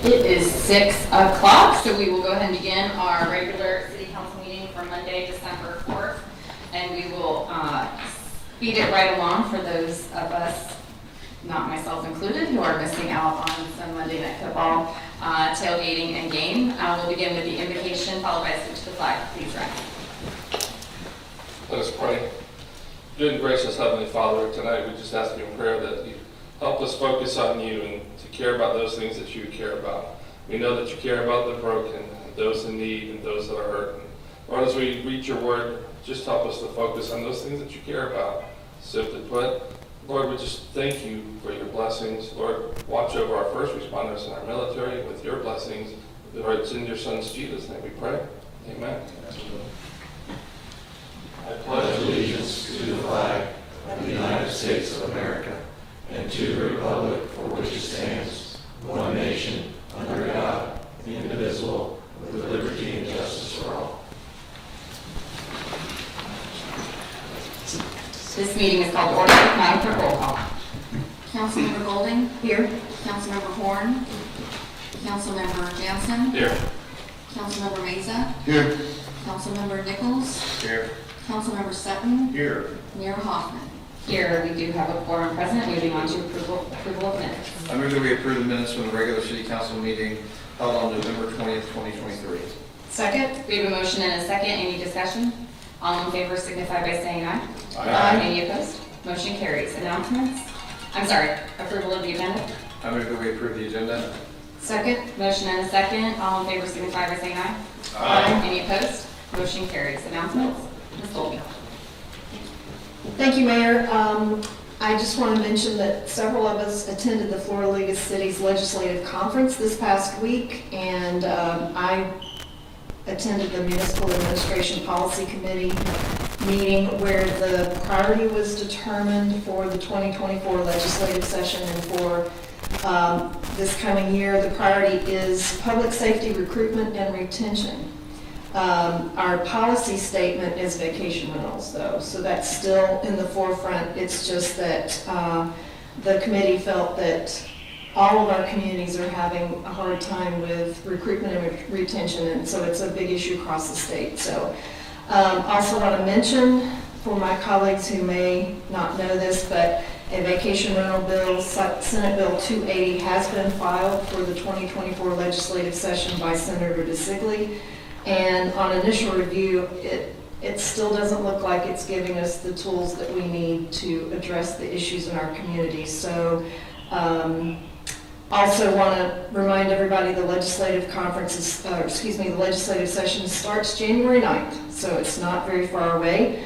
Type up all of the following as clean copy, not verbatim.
It is 6 o'clock, so we will go ahead and begin our regular city council meeting for Monday, December 4th. And we will speed it right along for those of us, not myself included, who are missing out on some Monday night football, tailgating and game. We'll begin with the invocation, followed by a salute to the flag. Please rise. Let us pray. Good and gracious Heavenly Father, tonight we just ask you in prayer that you help us focus on you and to care about those things that you care about. We know that you care about the broken, those in need, and those that are hurting. Lord, as we read your word, just help us to focus on those things that you care about. Simply put, Lord, we just thank you for your blessings. Lord, watch over our first responders and our military with your blessings. Lord, it's in your Son Jesus' name we pray. Amen. I pledge allegiance to the flag of the United States of America and to the republic for which it stands, one nation, under God, indivisible, with liberty and justice for all. This meeting is called to order. Madam Clerk, roll call. Councilmember Golding? Here. Councilmember Horn? Councilmember Jansen? Here. Councilmember Mesa? Here. Councilmember Nichols? Here. Councilmember Sutton? Here. Mayor Hoffman? Here, we do have a quorum present. Moving on to approval of minutes. I move that we approve the minutes from the regular city council meeting held on November 20th, 2023. Second. We have a motion and a second. Any discussion? All in favor signify by saying aye. Aye. Any opposed? Motion carries. Announcements? I'm sorry, approval of the agenda? I move that we approve the agenda. Second. Motion and a second. All in favor signify by saying aye. Any opposed? Motion carries. Announcements? Ms. Goldie. Thank you, Mayor. I just want to mention that several of us attended the Florida League of Cities Legislative Conference this past week, and I attended the Municipal Administration Policy Committee meeting where the priority was determined for the 2024 legislative session, and for this coming year, the priority is public safety recruitment and retention. Our policy statement is vacation rentals, though, so that's still in the forefront. It's just that the committee felt that all of our communities are having a hard time with recruitment and retention, and so it's a big issue across the state. So also want to mention for my colleagues who may not know this, but a vacation rental bill, Senate Bill 280, has been filed for the 2024 legislative session by Senator DeSigley. And on initial review, it still doesn't look like it's giving us the tools that we need to address the issues in our community. So also want to remind everybody the legislative conference the legislative session starts January 9th, so it's not very far away.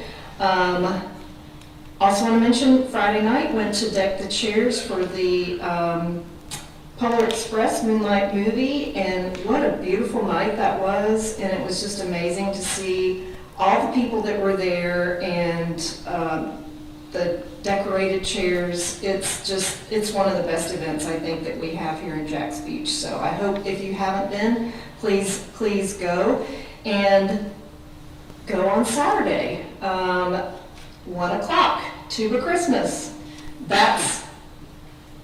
Also want to mention Friday night went to deck the chairs for the Polar Express Moonlight movie, and what a beautiful night that was, and it was just amazing to see all the people that were there and the decorated chairs. It's one of the best events I think that we have here in Jax Beach, so I hope if you haven't been, please go, and go on Saturday, 1 o'clock, Tuba Christmas.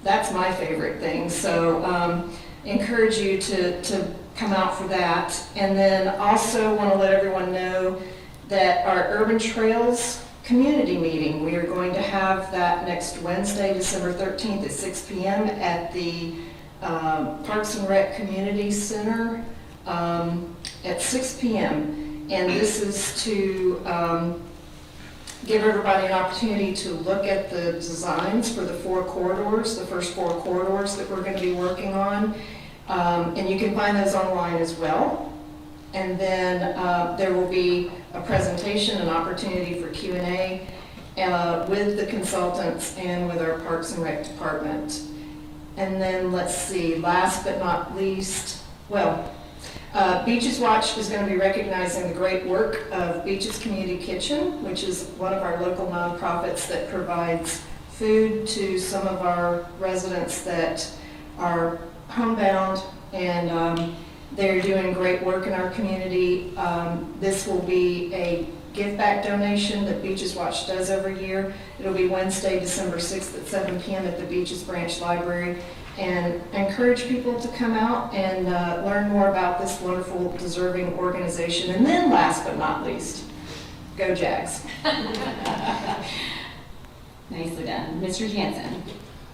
That's my favorite thing, so encourage you to come out for that. And then also want to let everyone know that our Urban Trails community meeting, we are going to have that next Wednesday, December 13th at 6 p.m. at the Parks and Rec Community Center at 6 p.m. And this is to give everybody an opportunity to look at the designs for the 4 corridors, the first 4 corridors that we're going to be working on. And you can find those online as well. And then there will be a presentation, an opportunity for Q&A with the consultants and with our Parks and Rec department. And then let's see, last but not least, Beaches Watch is going to be recognizing the great work of Beaches Community Kitchen, which is one of our local nonprofits that provides food to some of our residents that are homebound, and they're doing great work in our community. This will be a give back donation that Beaches Watch does every year. It'll be Wednesday, December 6th at 7 p.m. at the Beaches Branch Library. and encourage people to come out and learn more about this wonderful, deserving organization. And then last but not least, go Jags. Nicely done. Mr. Jansen?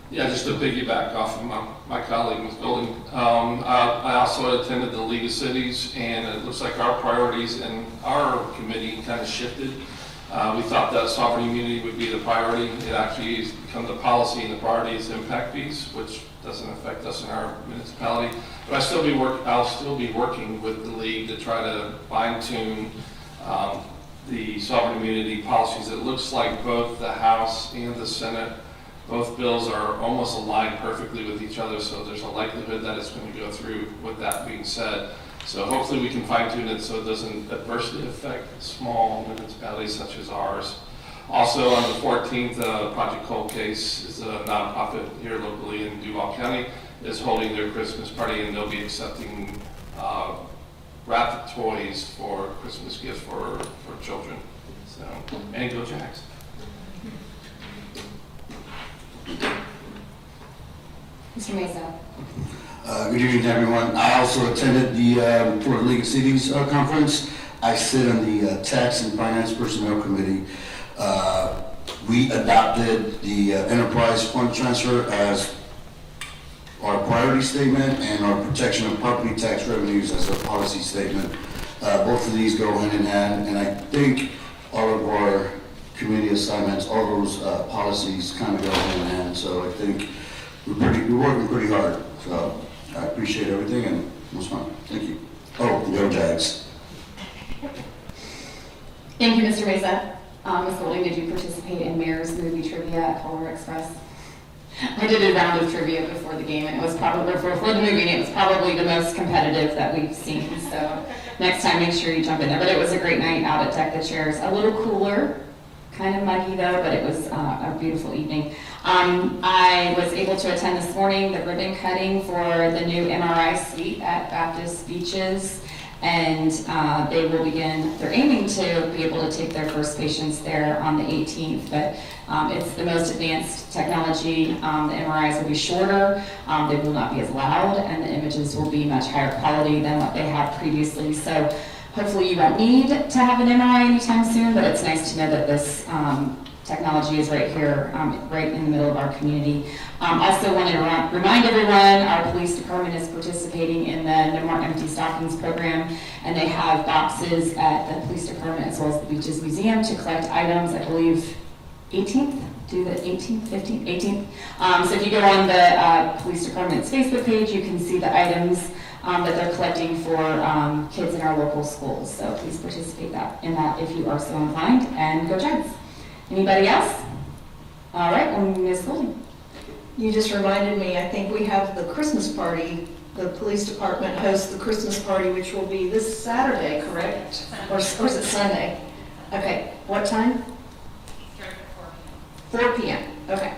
Yeah, just to piggyback off of my colleague, Ms. Golding, I also attended the League of Cities, and it looks like our priorities in our committee kind of shifted. We thought that sovereign immunity would be the priority. It actually has become the policy, and the priority is impact fees, which doesn't affect us in our municipality. But I'll still be working with the league to try to fine-tune the sovereign immunity policies. It looks like both the House and the Senate, both bills are almost aligned perfectly with each other, so there's a likelihood that it's going to go through. With that being said, so hopefully we can fine-tune it so it doesn't adversely affect small municipalities such as ours. Also, on the 14th, Project Cold Case is a nonprofit here locally in Duval County, is holding their Christmas party, and they'll be accepting wrapped toys for Christmas gifts for children. So, and go Jags. Mr. Mesa? Good evening to everyone. I also attended the Florida League of Cities conference. I sit on the Tax and Finance Personnel Committee. We adopted the enterprise fund transfer as our priority statement and our protection of property tax revenues as a policy statement. Both of these go hand in hand, and I think all of our committee assignments, all those policies kind of go hand in hand. So I think we're working pretty hard. So I appreciate everything, and it was fun. Thank you. Oh, go Jags. Thank you, Mr. Mesa. Ms. Golding, did you participate in Mayor's movie trivia at Polar Express? I did a round of trivia before the game, and it was probably, for the movie, and it was probably the most competitive that we've seen. So next time, make sure you jump in there. But it was a great night out at Deck the Chairs. A little cooler, kind of muggy though, but it was a beautiful evening. I was able to attend this morning the ribbon cutting for the new MRI suite at Baptist Beaches. And they will begin, they're aiming to be able to take their first patients there on the 18th, but it's the most advanced technology. The MRIs will be shorter, they will not be as loud, and the images will be much higher quality than what they had previously. So hopefully you won't need to have an MRI anytime soon, but it's nice to know that this technology is right here, right in the middle of our community. Also wanted to remind everyone, our police department is participating in the No More Empty Stockings program, and they have boxes at the police department as well as the Beaches Museum to collect items, I believe, 18th? Do the 18th, 15th, 18th? So if you go on the police department's Facebook page, you can see the items that they're collecting for kids in our local schools. So please participate in that if you are so inclined, and go Jags. Anybody else? All right, well, Ms. Golding. You just reminded me, I think we have the Christmas party. The police department hosts the Christmas party, which will be this Saturday, correct? Or is it Sunday? Okay, what time? 4 p.m. Okay.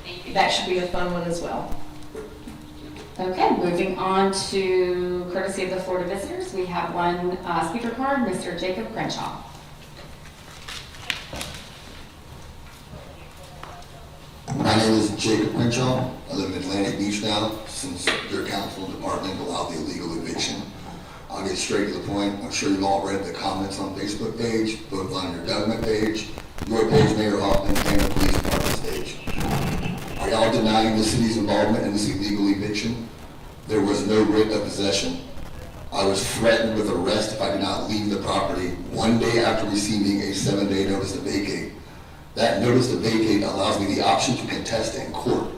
Thank you. That should be a fun one as well. Okay, moving on to courtesy of the Florida visitors, we have one speaker card, Mr. Jacob Crenshaw. My name is Jacob Crenshaw. I live in Atlantic Beach now since their council department allowed the illegal eviction. I'll get straight to the point. I'm sure you've all read the comments on Facebook page, both on your government page, your page, Mayor Hoffman, and the police department's page. Are y'all denying the city's involvement in this illegal eviction? There was no writ of possession. I was threatened with arrest if I did not leave the property one day after receiving a 7-day notice to vacate. That notice to vacate allows me the option to contest in court.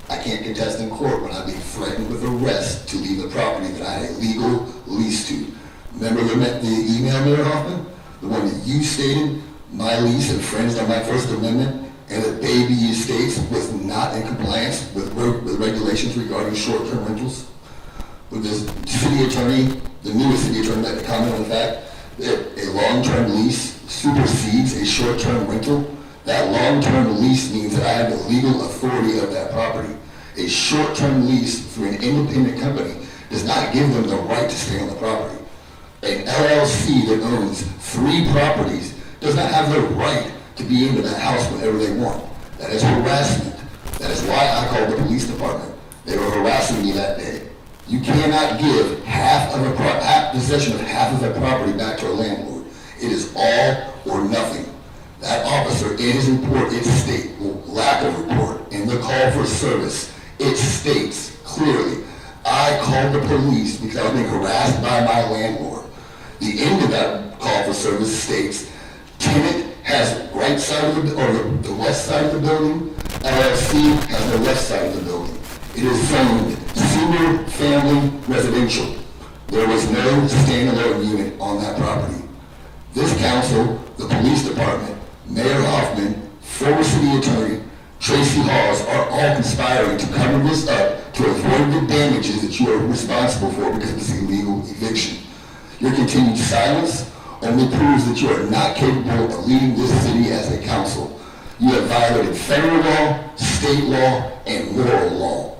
I can't contest in court when I'm being threatened with arrest to leave the property that I had a legal lease to. Remember the email, Mayor Hoffman? The one that you stated, my lease infringed on my First Amendment, and that Baby Estates was not in compliance with regulations regarding short-term rentals? With this city attorney, the newest city attorney, that comment on the fact that a long-term lease supersedes a short-term rental. That long-term lease means that I have the legal authority of that property. A short-term lease through an independent company does not give them the right to stay on the property. An LLC that owns 3 properties does not have the right to be into that house whenever they want. That is harassment. That is why I called the police department. They were harassing me that day. You cannot give possession of half of a property back to a landlord. It is all or nothing. That officer, in his report, it states, lack of report, in the call for service, it states clearly, I called the police because I was being harassed by my landlord. The end of that call for service states, tenant has right side of the west side of the building, LLC has the left side of the building. It is zoned single family residential. There was no standalone unit on that property. This council, the police department, Mayor Hoffman, former city attorney, Tracy Hawes are all conspiring to cover this up to avoid the damages that you are responsible for because of this illegal eviction. Your continued silence only proves that you are not capable of leading this city as a council. You have violated federal law, state law, and moral law.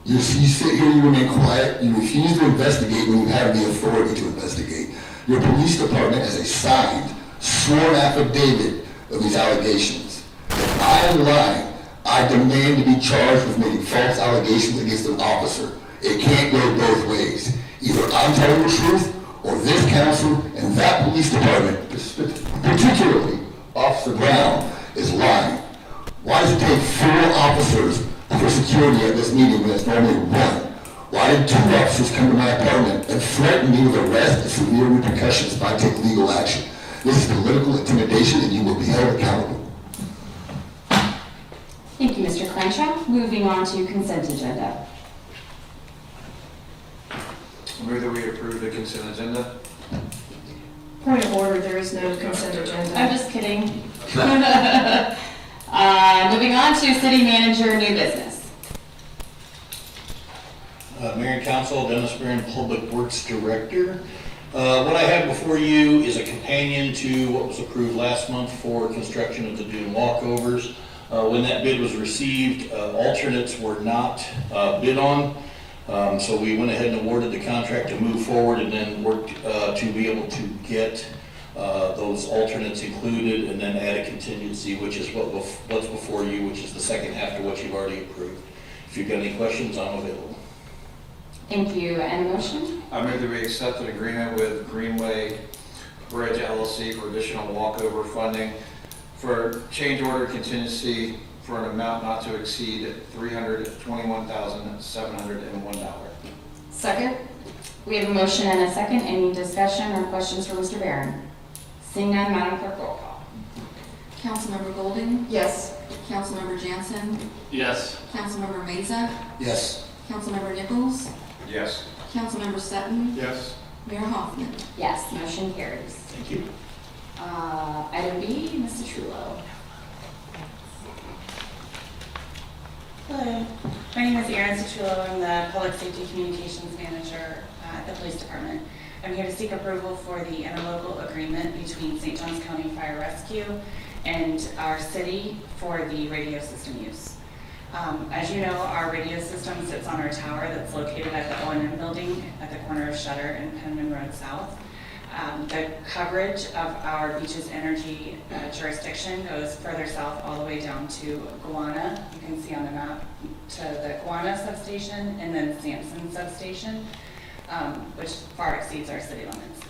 You sit here, you remain quiet, you refuse to investigate when you have the authority to investigate. Your police department has a signed, sworn affidavit of these allegations. If I am lying, I demand to be charged with making false allegations against an officer. It can't go both ways. Either I'm telling the truth, or this council and that police department, particularly Officer Brown, is lying. Why does it take 4 officers for security at this meeting when it's normally 1? Why did 2 officers come to my apartment and threaten me with arrest and severe repercussions if I take legal action? This is political intimidation and you will be held accountable. Thank you, Mr. Crenshaw. Moving on to consent agenda. Move that we approve the consent agenda. Point of order, there is no consent agenda. I'm just kidding. Moving on to city manager, new business. Mayor and Council, Dennis Barron, Public Works Director. What I have before you is a companion to what was approved last month for construction of the dune walkovers. When that bid was received, alternates were not bid on. So we went ahead and awarded the contract to move forward and then worked to be able to get those alternates included and then add a contingency, which is what's before you, which is the second half to what you've already approved. If you've got any questions, I'm available. Thank you. And a motion? I move that we accept an agreement with Greenway Bridge LLC for additional walkover funding for change order contingency for an amount not to exceed $321,701. Second? We have a motion and a second. Any discussion or questions for Mr. Barron? Seeing none, Madam Clerk, roll call. Councilmember Golden, Yes. Councilmember Jansen, Yes. Councilmember Meza, Yes. Councilmember Nichols, Yes. Councilmember Sutton, Yes. Mayor Hoffman. Yes, motion carries. Thank you. Item B, Mr. Trullo. Hello, my name is Erin Citrullo. I'm the Public Safety Communications Manager at the Police Department. I'm here to seek approval for the interlocal agreement between St. Johns County Fire Rescue and our city for the radio system use. As you know, our radio system sits on our tower that's located at the O&M building at the corner of Shutter and Penman Road South. The coverage of our Beaches Energy jurisdiction goes further south all the way down to Guana. You can see on the map to the Guana substation and then Sampson substation, which far exceeds our city limits.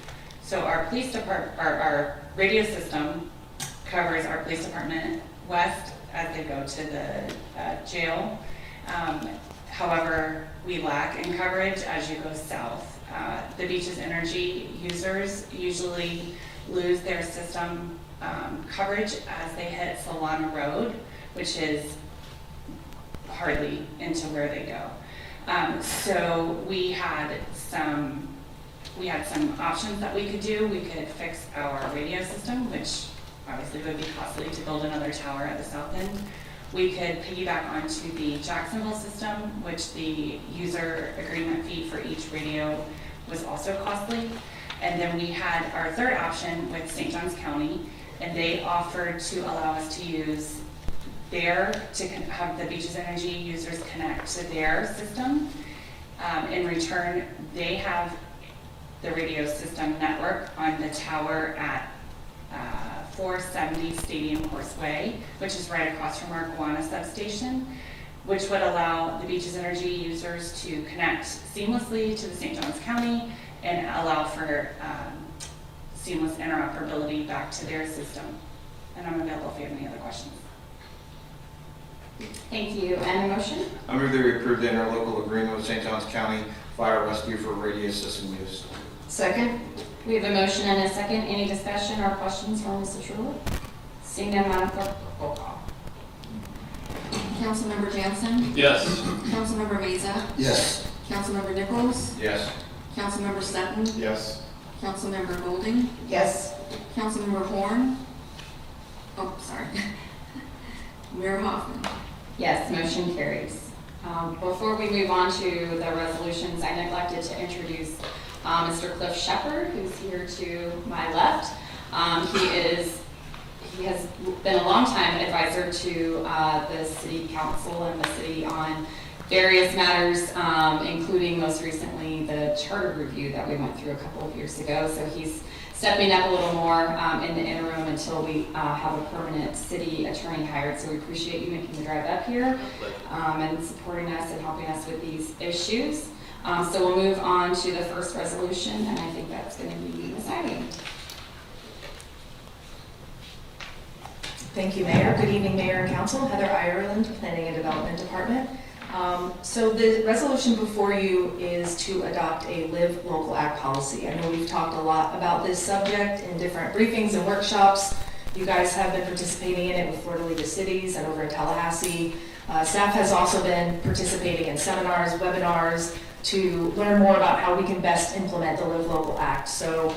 So our police department, our radio system covers our police department west as they go to the jail. However, we lack in coverage as you go south. The Beaches Energy users usually lose their system coverage as they hit Solana Road, which is hardly into where they go. So we had some options that we could do. We could fix our radio system, which obviously would be costly to build another tower at the south end. We could piggyback onto the Jacksonville system, which the user agreement fee for each radio was also costly. And then we had our third option with St. Johns County, and they offered to allow us to use to have the Beaches Energy users connect to their system. In return, they have the radio system network on the tower at 470 Stadium Course Way, which is right across from our Guana substation, which would allow the Beaches Energy users to connect seamlessly to the St. Johns County and allow for seamless interoperability back to their system. And I'm available if you have any other questions. Thank you. And a motion? I move that we approve the interlocal agreement with St. Johns County Fire Rescue for radio system use. Second? We have a motion and a second. Any discussion or questions from Mr. Trullo? Seeing none, Madam Clerk, roll call. Councilmember Jansen, Yes. Councilmember Meza, Yes. Councilmember Nichols, Yes. Councilmember Sutton, Yes. Councilmember Golding, Yes. Councilmember Horn. Oh, sorry. Mayor Hoffman. Yes, motion carries. Before we move on to the resolutions, I neglected to introduce Mr. Cliff Shepard, who's here to my left. He has been a longtime advisor to the city council and the city on various matters, including most recently the charter review that we went through a couple of years ago. So he's stepping up a little more in the interim until we have a permanent city attorney hired. So we appreciate you making the drive up here and supporting us and helping us with these issues. So we'll move on to the first resolution, and I think that's going to be Ms. Ivy. Thank you, Mayor. Good evening, Mayor and Council. Heather Ireland, Planning and Development Department. So the resolution before you is to adopt a Live Local Act policy. I know we've talked a lot about this subject in different briefings and workshops. You guys have been participating in it with Florida League of Cities and over in Tallahassee. Staff has also been participating in seminars, webinars, to learn more about how we can best implement the Live Local Act. So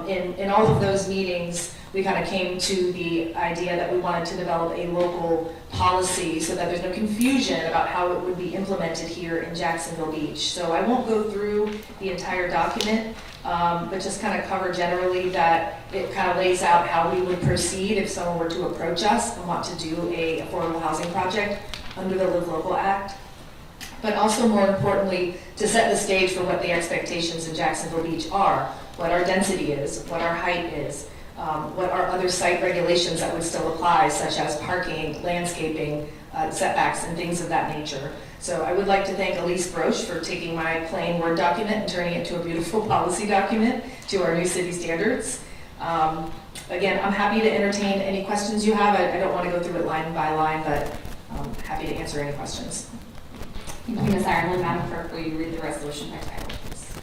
in all of those meetings, we kind of came to the idea that we wanted to develop a local policy so that there's no confusion about how it would be implemented here in Jacksonville Beach. So I won't go through the entire document, but just kind of cover generally that it kind of lays out how we would proceed if someone were to approach us and want to do a affordable housing project under the Live Local Act. But also more importantly, to set the stage for what the expectations in Jacksonville Beach are, what our density is, what our height is, what are other site regulations that would still apply, such as parking, landscaping, setbacks, and things of that nature. So I would like to thank Elise Broche for taking my plain Word document and turning it to a beautiful policy document to our new city standards. Again, I'm happy to entertain any questions you have. I don't want to go through it line by line, but I'm happy to answer any questions. Thank you, Ms. Ireland. Madam Clerk, will you read the resolution by title, please?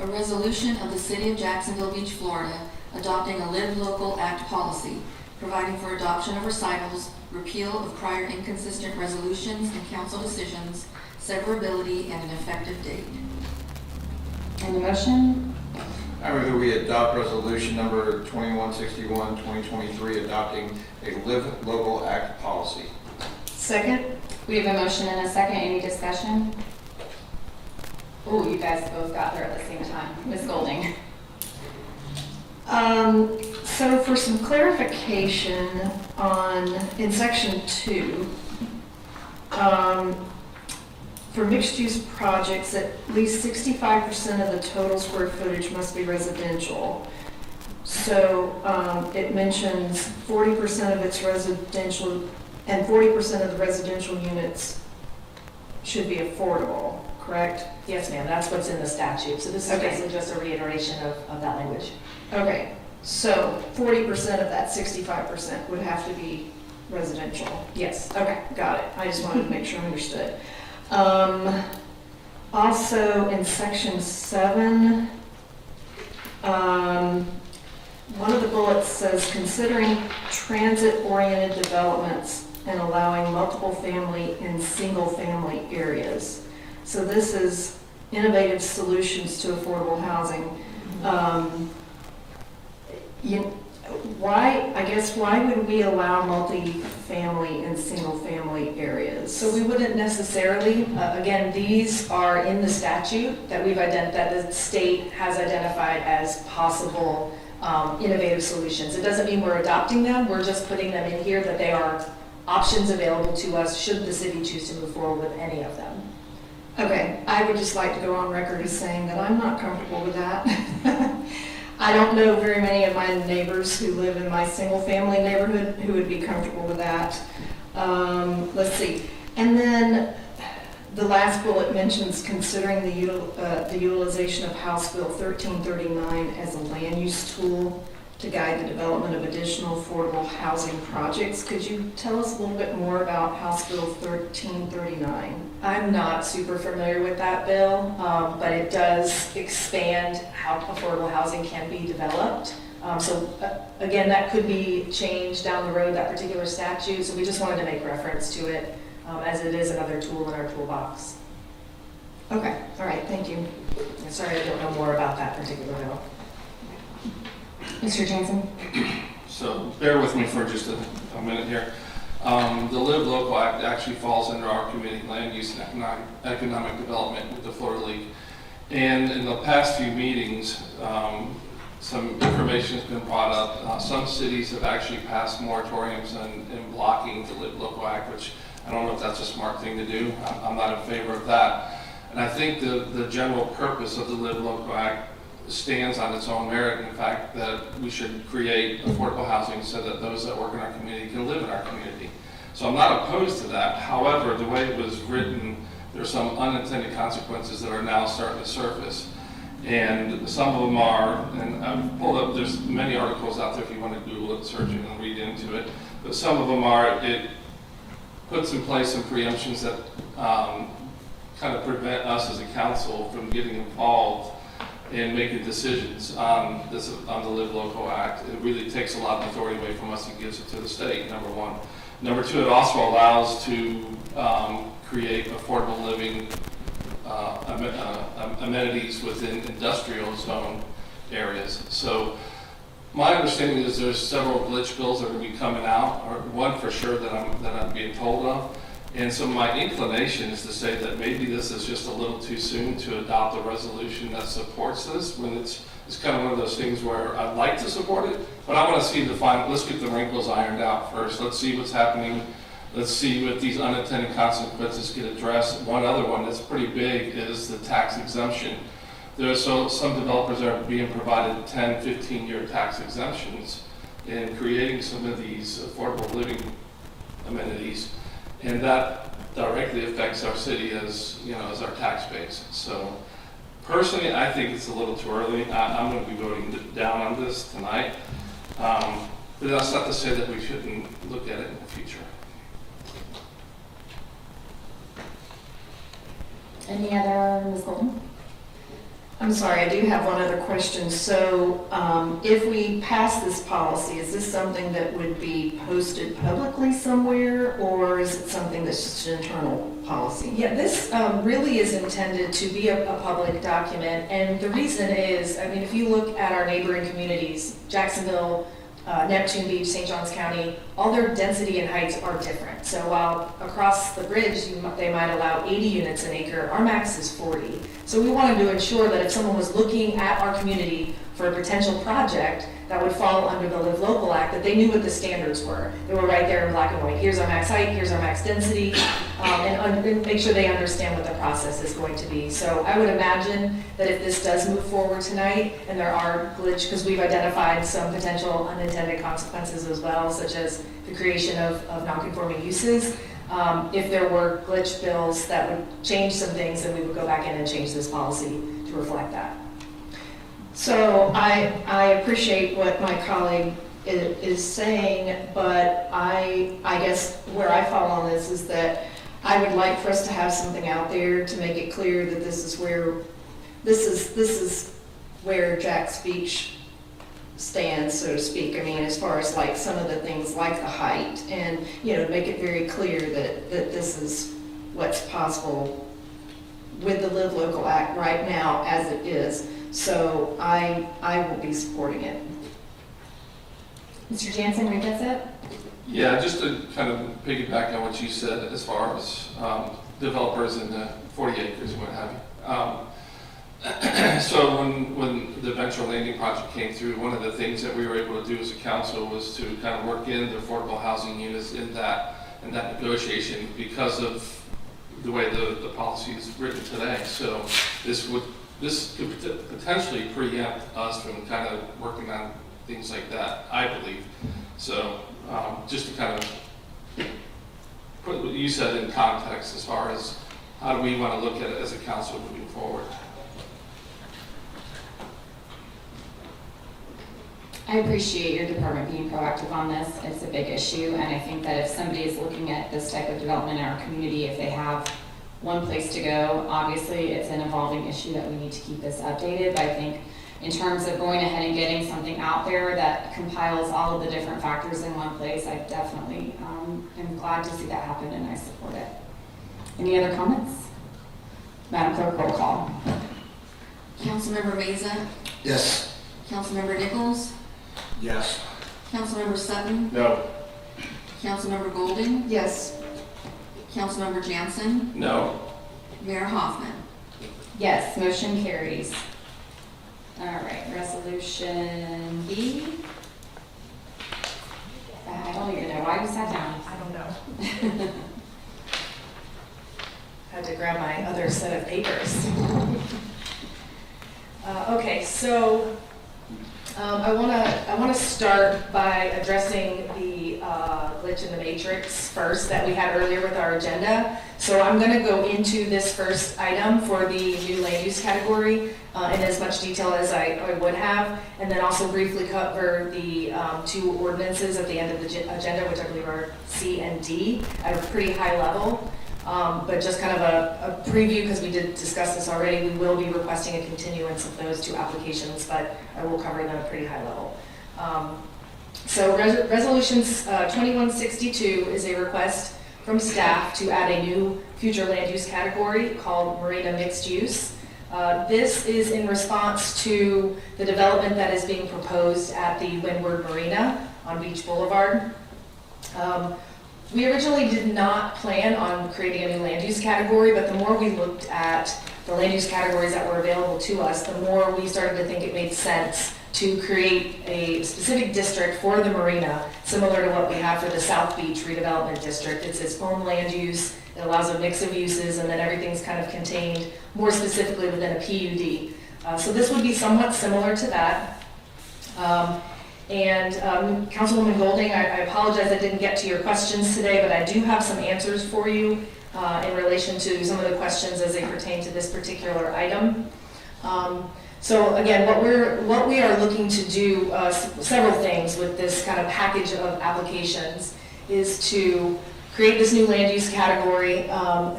A resolution of the City of Jacksonville Beach, Florida, adopting a Live Local Act policy, providing for adoption of recitals, repeal of prior inconsistent resolutions and council decisions, severability, and an effective date. And the motion? I move that we adopt resolution number 2161, 2023, adopting a Live Local Act policy. Second? We have a motion and a second. Any discussion? Oh, you guys both got there at the same time. Ms. Golding. So for some clarification in section 2, for mixed-use projects, at least 65% of the total square footage must be residential. So it mentions 40% of its residential, and 40% of the residential units should be affordable, correct? Yes, ma'am, that's what's in the statute. So this is Okay. basically just a reiteration of that language. Okay, so 40% of that 65% would have to be residential? Yes. Okay, got it. I just wanted to make sure I understood. Also, in section 7, one of the bullets says, considering transit-oriented developments and allowing multiple family and single-family areas. So this is innovative solutions to affordable housing. Why would we allow multi-family and single-family areas? So we wouldn't necessarily, again, these are in the statute that that the state has identified as possible innovative solutions. It doesn't mean we're adopting them, we're just putting them in here that they are options available to us should the city choose to move forward with any of them. Okay, I would just like to go on record as saying that I'm not comfortable with that. I don't know very many of my neighbors who live in my single-family neighborhood who would be comfortable with that. Let's see. And then the last bullet mentions considering the utilization of House Bill 1339 as a land use tool to guide the development of additional affordable housing projects. Could you tell us a little bit more about House Bill 1339? I'm not super familiar with that bill, but it does expand how affordable housing can be developed. Again, that could be changed down the road, that particular statute, so we just wanted to make reference to it as it is another tool in our toolbox. Okay, all right, thank you. I'm sorry I don't know more about that particular bill. Mr. Jansen? So bear with me for just a minute here. The Live Local Act actually falls under our committee, Land Use and Economic Development with the Florida League. And in the past few meetings, some information has been brought up. Some cities have actually passed moratoriums in blocking the Live Local Act, which I don't know if that's a smart thing to do. I'm not in favor of that. And I think the general purpose of the Live Local Act stands on its own merit, in fact, that we should create affordable housing so that those that work in our community can live in our community. So I'm not opposed to that. However, the way it was written, there are some unintended consequences that are now starting to surface. And some of them are, and I've pulled up, there's many articles out there if you want to Google it, search it, and read into it. But some of them are, it puts in place some preemptions that kind of prevent us as a council from getting involved in making decisions on the Live Local Act. It really takes a lot of authority away from us and gives it to the state, number one. Number two, it also allows to create affordable living amenities within industrial zone areas. So my understanding is there's several glitch bills that are going to be coming out, or one for sure that I'm being told of. And so my inclination is to say that maybe this is just a little too soon to adopt a resolution that supports this, when it's kind of one of those things where I'd like to support it, but I want to see let's get the wrinkles ironed out first. Let's see what's happening. Let's see what these unintended consequences get addressed. One other one that's pretty big is the tax exemption. Some developers are being provided 10, 15-year tax exemptions in creating some of these affordable living amenities. And that directly affects our city as our tax base. So personally, I think it's a little too early. I'm going to be voting down on this tonight. But that's not to say that we shouldn't look at it in the future. Any other, Ms. Golden? I'm sorry, I do have one other question. So if we pass this policy, is this something that would be posted publicly somewhere, or is it something that's just an internal policy? Yeah, this really is intended to be a public document, and the reason is, I mean, if you look at our neighboring communities, Jacksonville, Neptune Beach, St. Johns County, all their density and heights are different. So while across the bridge they might allow 80 units an acre, our max is 40. So we wanted to ensure that if someone was looking at our community for a potential project that would fall under the Live Local Act, that they knew what the standards were. They were right there in black and white. Here's our max height, here's our max density, and make sure they understand what the process is going to be. So I would imagine that if this does move forward tonight, and there are glitch, because we've identified some potential unintended consequences as well, such as the creation of non-conforming uses. If there were glitch bills that would change some things, then we would go back in and change this policy to reflect that. So I appreciate what my colleague is saying, but I guess where I fall on this is that I would like for us to have something out there to make it clear that this is where Jack's Beach stands, so to speak. I mean, as far as like some of the things like the height, and make it very clear that this is what's possible with the Live Local Act right now as it is. So I will be supporting it. Mr. Jansen, right, that's it? Yeah, just to kind of piggyback on what you said as far as developers in the 40 acres and what have you. So when the Venture Landing project came through, one of the things that we were able to do as a council was to kind of work in the affordable housing units in that negotiation because of the way the policy is written today. So this would this could potentially preempt us from kind of working on things like that, I believe. So just to kind of put what you said in context as far as how do we want to look at it as a council moving forward. I appreciate your department being proactive on this. It's a big issue, and I think that if somebody is looking at this type of development in our community, if they have one place to go, obviously it's an evolving issue that we need to keep this updated. But I think in terms of going ahead and getting something out there that compiles all of the different factors in one place, I definitely am glad to see that happen, and I support it. Any other comments? Madam Clerk, roll call. Councilmember Meza, Yes. Councilmember Nichols, Yes. Councilmember Sutton, No. Councilmember Golding, Yes. Councilmember Jansen, No. Mayor Hoffman. Yes, motion carries. All right, resolution B. I don't even know why you sat down. I don't know. Had to grab my other set of papers. Okay, so I want to start by addressing the glitch in the matrix first that we had earlier with our agenda. So I'm going to go into this first item for the new land use category in as much detail as I would have, and then also briefly cover the two ordinances at the end of the agenda, which I believe are C and D at a pretty high level. But just kind of a preview, because we did discuss this already, we will be requesting a continuance of those two applications, but I will cover them at a pretty high level. So Resolution 2162 is a request from staff to add a new future land use category called Marina Mixed Use. This is in response to the development that is being proposed at the Windward Marina on Beach Boulevard. We originally did not plan on creating a new land use category, but the more we looked at the land use categories that were available to us, the more we started to think it made sense to create a specific district for the marina, similar to what we have for the South Beach redevelopment district. It's its own land use, it allows a mix of uses, and then everything's kind of contained more specifically within a PUD. So this would be somewhat similar to that. Councilwoman Golding, I apologize I didn't get to your questions today, but I do have some answers for you in relation to some of the questions as they pertain to this particular item. So again, what we are looking to do, several things with this kind of package of applications, is to create this new land use category.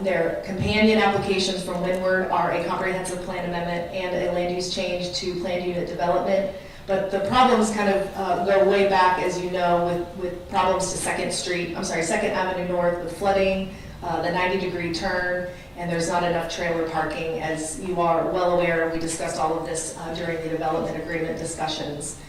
Their companion applications from Windward are a comprehensive plan amendment and a land use change to planned unit development. But the problems kind of go way back, as you know, with problems to Second Avenue North with flooding, the 90-degree turn, and there's not enough trailer parking. As you are well aware, we discussed all of this during the development agreement discussions.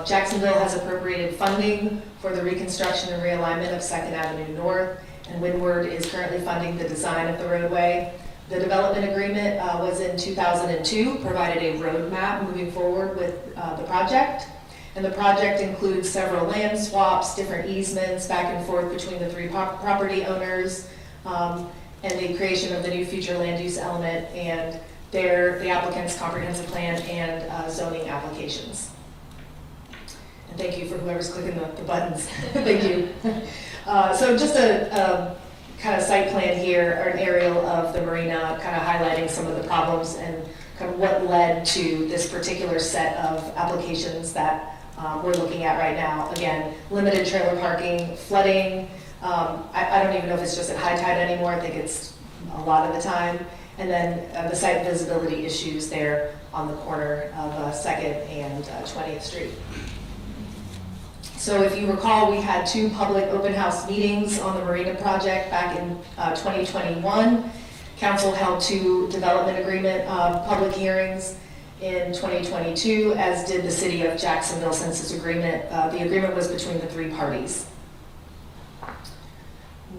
Jacksonville has appropriated funding for the reconstruction and realignment of Second Avenue North, and Windward is currently funding the design of the roadway. The development agreement was in 2002, provided a roadmap moving forward with the project. And the project includes several land swaps, different easements back and forth between the three property owners, and the creation of the new future land use element and the applicant's comprehensive plan and zoning applications. And thank you for whoever's clicking the buttons. Thank you. So just a kind of site plan here, or an aerial of the marina, kind of highlighting some of the problems and kind of what led to this particular set of applications that we're looking at right now. Again, limited trailer parking, flooding. I don't even know if it's just at high tide anymore. I think it's a lot of the time. And then the site visibility issues there on the corner of 2nd and 20th Street. So if you recall, we had two public open house meetings on the marina project back in 2021. Council held two development agreement public hearings in 2022, as did the city of Jacksonville, since this agreement, the agreement was between the three parties.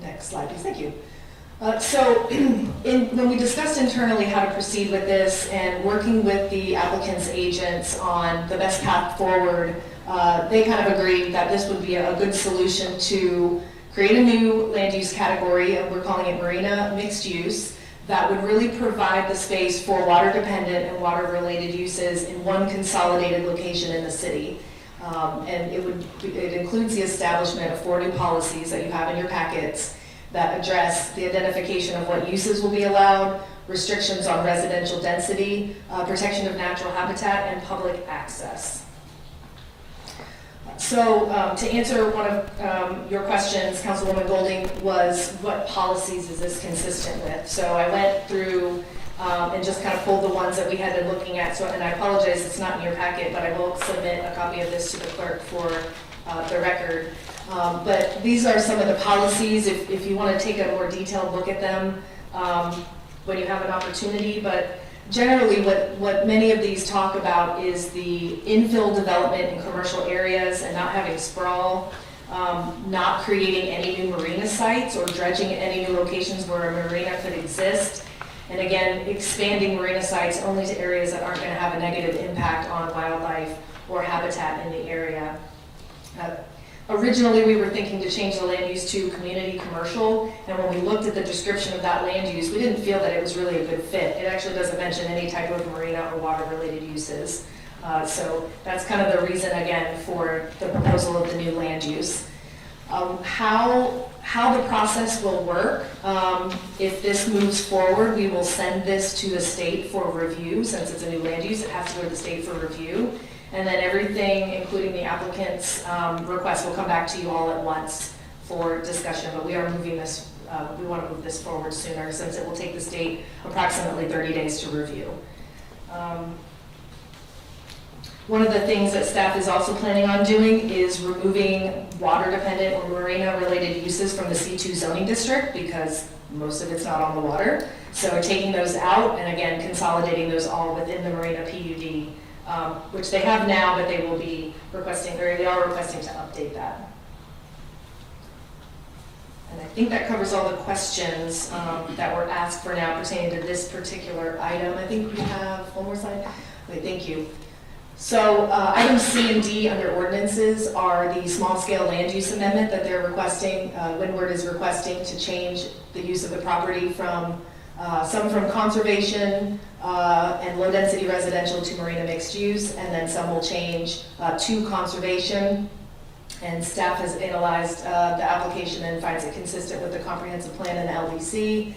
Next slide, please. Thank you. When we discussed internally how to proceed with this and working with the applicant's agents on the best path forward, they kind of agreed that this would be a good solution to create a new land use category. We're calling it Marina Mixed Use. that would really provide the space for water-dependent and water-related uses in one consolidated location in the city. And it includes the establishment of 4 new policies that you have in your packets that address the identification of what uses will be allowed, restrictions on residential density, protection of natural habitat, and public access. So to answer one of your questions, Councilwoman Golding, was what policies is this consistent with? So I went through and just kind of pulled the ones that we had been looking at. So, and I apologize, it's not in your packet, but I will submit a copy of this to the clerk for the record. But these are some of the policies, if you want to take a more detailed look at them when you have an opportunity. But generally, what many of these talk about is the infill development in commercial areas and not having sprawl, not creating any new marina sites or dredging at any new locations where a marina could exist. And again, expanding marina sites only to areas that aren't going to have a negative impact on wildlife or habitat in the area. Originally, we were thinking to change the land use to community commercial, and when we looked at the description of that land use, we didn't feel that it was really a good fit. It actually doesn't mention any type of marina or water-related uses. So that's kind of the reason, again, for the proposal of the new land use. How the process will work, if this moves forward, we will send this to the state for review. Since it's a new land use, it has to go to the state for review. And then everything, including the applicant's request, will come back to you all at once for discussion. But we are moving this, we want to move this forward sooner since it will take the state approximately 30 days to review. One of the things that staff is also planning on doing is removing water-dependent or marina-related uses from the C2 zoning district because most of it's not on the water. So taking those out and again, consolidating those all within the marina PUD. Which they have now, but they will be requesting, or they are requesting to update that. And I think that covers all the questions that were asked for now pertaining to this particular item. I think we have one more slide. Wait, thank you. So items C and D under ordinances are the small-scale land use amendment that they're requesting. Windward is requesting to change the use of the property from some from conservation and low-density residential to marina mixed use, and then some will change to conservation. And staff has analyzed the application and finds it consistent with the comprehensive plan and the LDC.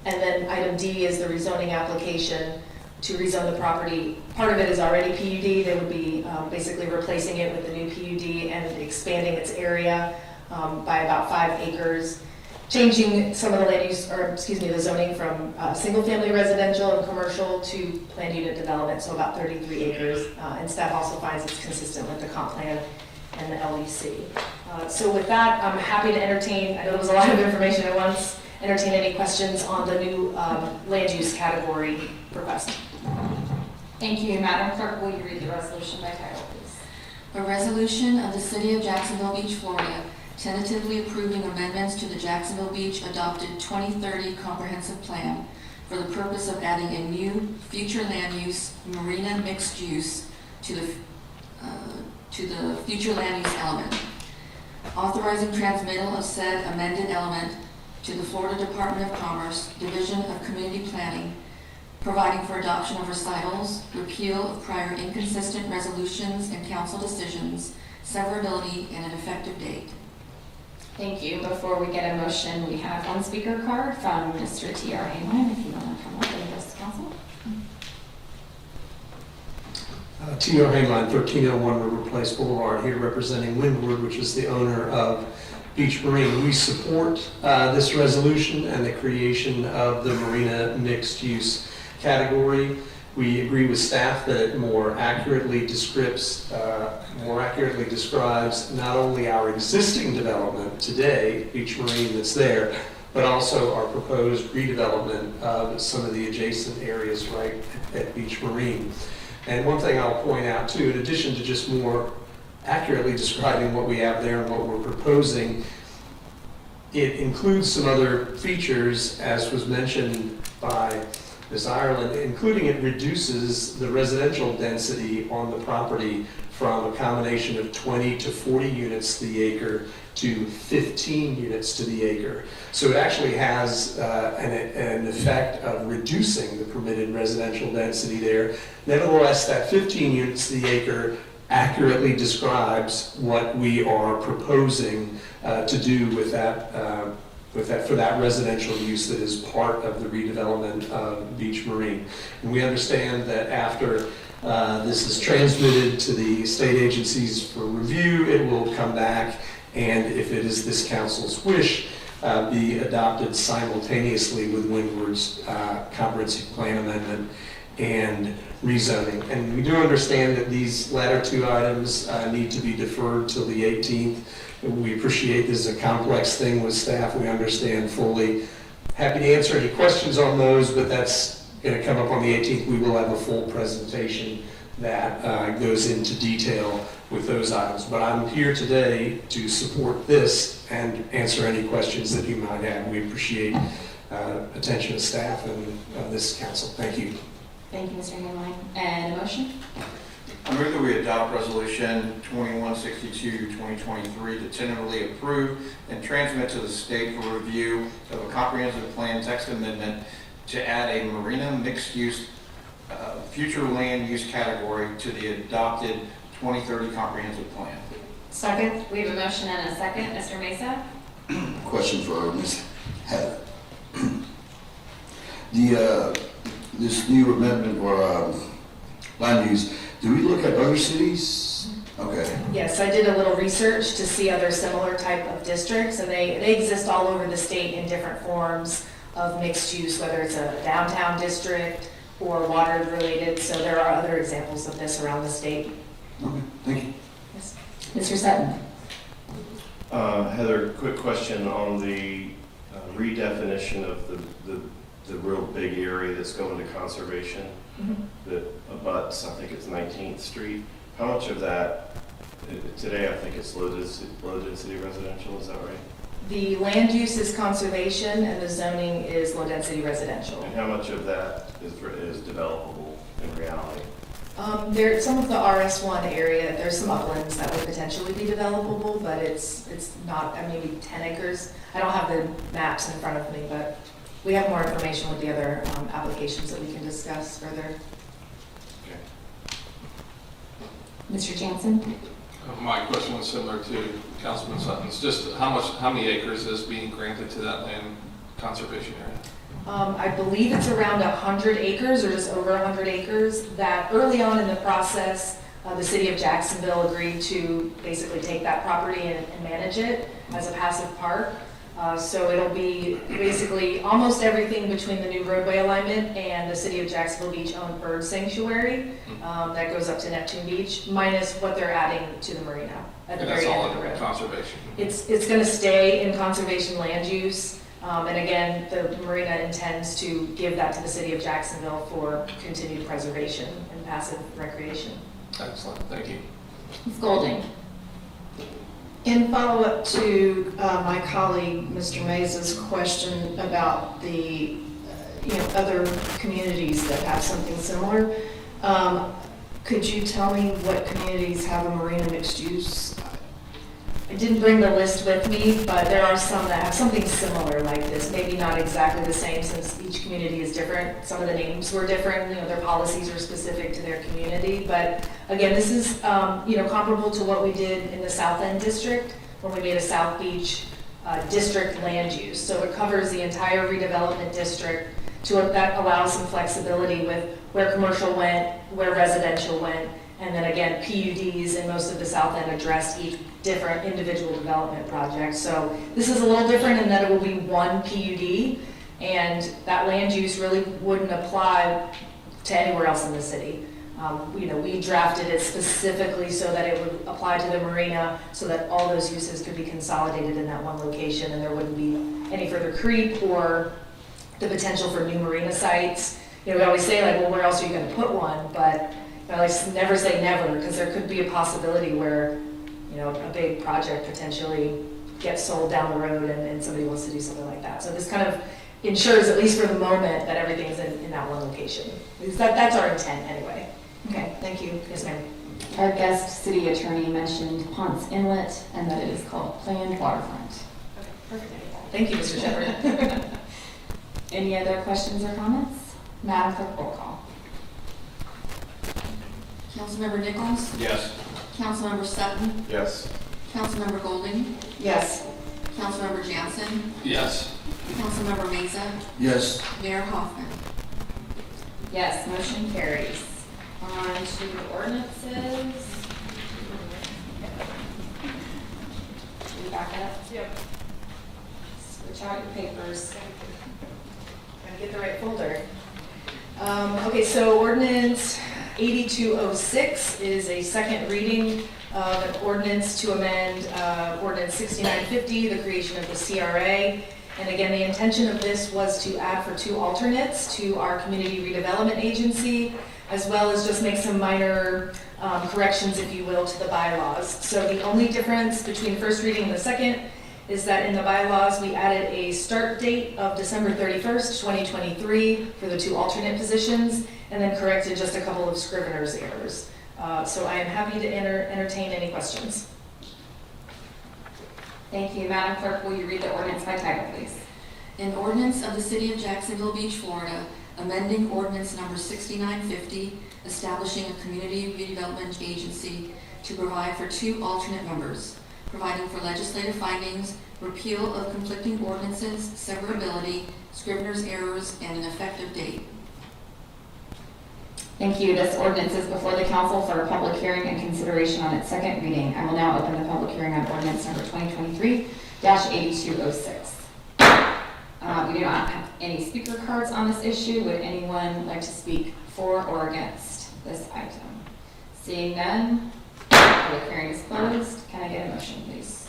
And then item D is the rezoning application to rezone the property. Part of it is already PUD. They would be basically replacing it with the new PUD and expanding its area by about 5 acres. Changing some of the land use, or excuse me, the zoning from single-family residential and commercial to planned unit development, so about 33 acres. And staff also finds it's consistent with the comp plan and the LEC. So with that, I'm happy to entertain, I know there was a lot of information at once, entertain any questions on the new land use category request. Thank you. Madam Clerk, will you read the resolution by title, please? A resolution of the City of Jacksonville Beach, Florida, tentatively approving amendments to the Jacksonville Beach adopted 2030 comprehensive plan for the purpose of adding a new future land use marina mixed use to the future land use element. Authorizing transmittal of said amended element to the Florida Department of Commerce, Division of Community Planning, providing for adoption of recitals, repeal of prior inconsistent resolutions and council decisions, severability, and an effective date. Thank you. Before we get a motion, we have one speaker card from Mr. T.R. Hamlin, if you want to come up and address the council. T.R. Hangline, 1301 River Place Boulevard, here representing Windward, which is the owner of Beach Marine. We support this resolution and the creation of the marina mixed use category. We agree with staff that it more accurately describes not only our existing development today, Beach Marine that's there, but also our proposed redevelopment of some of the adjacent areas right at Beach Marine. And one thing I'll point out too, in addition to just more accurately describing what we have there and what we're proposing, it includes some other features, as was mentioned by Ms. Ireland, including it reduces the residential density on the property from a combination of 20 to 40 units to the acre to 15 units to the acre. So it actually has an effect of reducing the permitted residential density there. Nevertheless, that 15 units to the acre accurately describes what we are proposing to do with that, for that residential use that is part of the redevelopment of Beach Marine. And we understand that after this is transmitted to the state agencies for review, it will come back, and if it is this council's wish, be adopted simultaneously with Windward's comprehensive plan amendment and rezoning. And we do understand that these latter two items need to be deferred till the 18th. We appreciate this is a complex thing with staff. We understand fully. Happy to answer any questions on those, but that's going to come up on the 18th. We will have a full presentation that goes into detail with those items. But I'm here today to support this and answer any questions that you might have. We appreciate attention of staff and of this council. Thank you. Thank you, Mr. Hanline. And a motion? I move that we adopt Resolution 2162, 2023 to tentatively approve and transmit to the state for review of a comprehensive plan text amendment to add a marina mixed-use future land use category to the adopted 2030 comprehensive plan. Second? We have a motion and a second. Mr. Mesa? Question for Ms. Heather. This new amendment or land use, do we look at other cities? Okay. Yes, I did a little research to see other similar type of districts, and they exist all over the state in different forms of mixed use, whether it's a downtown district or water related. So there are other examples of this around the state. Okay, thank you. Yes. Mr. Sutton? Heather, quick question on the redefinition of the real big area that's going to conservation that abuts, I think it's 19th Street. How much of that, today I think it's low density residential, is that right? The land use is conservation and the zoning is low density residential. And how much of that is developable in reality? There's some of the RS1 area, there's some uplands that would potentially be developable, but it's not, maybe 10 acres. I don't have the maps in front of me, but we have more information with the other applications that we can discuss further. Okay. Mr. Jansen? My question was similar to Councilman Sutton's. Just how many acres is being granted to that land conservation area? I believe it's around 100 acres or just over 100 acres that early on in the process, the city of Jacksonville agreed to basically take that property and manage it as a passive park. So it'll be basically almost everything between the new roadway alignment and the city of Jacksonville Beach owned bird sanctuary that goes up to Neptune Beach, minus what they're adding to the marina at the very end of the road. And that's all in conservation? It's going to stay in conservation land use. And again, the marina intends to give that to the city of Jacksonville for continued preservation and passive recreation. Excellent, thank you. Ms. Golding? In follow-up to my colleague, Mr. Mays' question about the other communities that have something similar, could you tell me what communities have a marina mixed use? I didn't bring the list with me, but there are some that have something similar like this. Maybe not exactly the same since each community is different. Some of the names were different, their policies are specific to their community. But again, this is, comparable to what we did in the South End District when we made a South Beach district land use. So it covers the entire redevelopment district that allows some flexibility with where commercial went, where residential went, and then again, PUDs in most of the South End addressed each different individual development project. So this is a little different in that it will be one PUD, and that land use really wouldn't apply to anywhere else in the city. We drafted it specifically so that it would apply to the marina, so that all those uses could be consolidated in that one location, and there wouldn't be any further creep or the potential for new marina sites. We always say well, where else are you going to put one? But I never say never, because there could be a possibility where a big project potentially gets sold down the road and somebody wants to do something like that. So this kind of ensures, at least for the moment, that everything's in that one location. Because that's our intent anyway. Okay, thank you. Yes, ma'am. Our guest city attorney mentioned Ponce Inlet and that it is called Planned Waterfront. Thank you, Mr. Shepherd. Any other questions or comments? Madam Clerk, roll call. Councilmember Nichols? Yes. Councilmember Sutton? Yes. Councilmember Golding? Yes. Councilmember Jansen? Yes. Councilmember Mesa? Yes. Mayor Hoffman? Yes, motion carries. On to the ordinances. Can you back up? Yep. Switch out your papers. Gotta get the right folder. Okay, so ordinance 8206 is a second reading of an ordinance to amend ordinance 6950, the creation of the CRA. And again, the intention of this was to add for 2 alternates to our community redevelopment agency, as well as just make some minor corrections, if you will, to the bylaws. So the only difference between first reading and the second is that in the bylaws, we added a start date of December 31st, 2023 for the 2 alternate positions, and then corrected just a couple of scrivener's errors. So I am happy to entertain any questions. Thank you. Madam Clerk, will you read the ordinance by title, please? An ordinance of the City of Jacksonville Beach, Florida, amending ordinance number 6950, establishing a community redevelopment agency to provide for 2 alternate members, providing for legislative findings, repeal of conflicting ordinances, severability, scrivener's errors, and an effective date. Thank you. This ordinance is before the council for a public hearing and consideration on its second reading. I will now open the public hearing on ordinance number 2023-8206. We do not have any speaker cards on this issue. Would anyone like to speak for or against this item? Seeing none, public hearing is closed. Can I get a motion, please?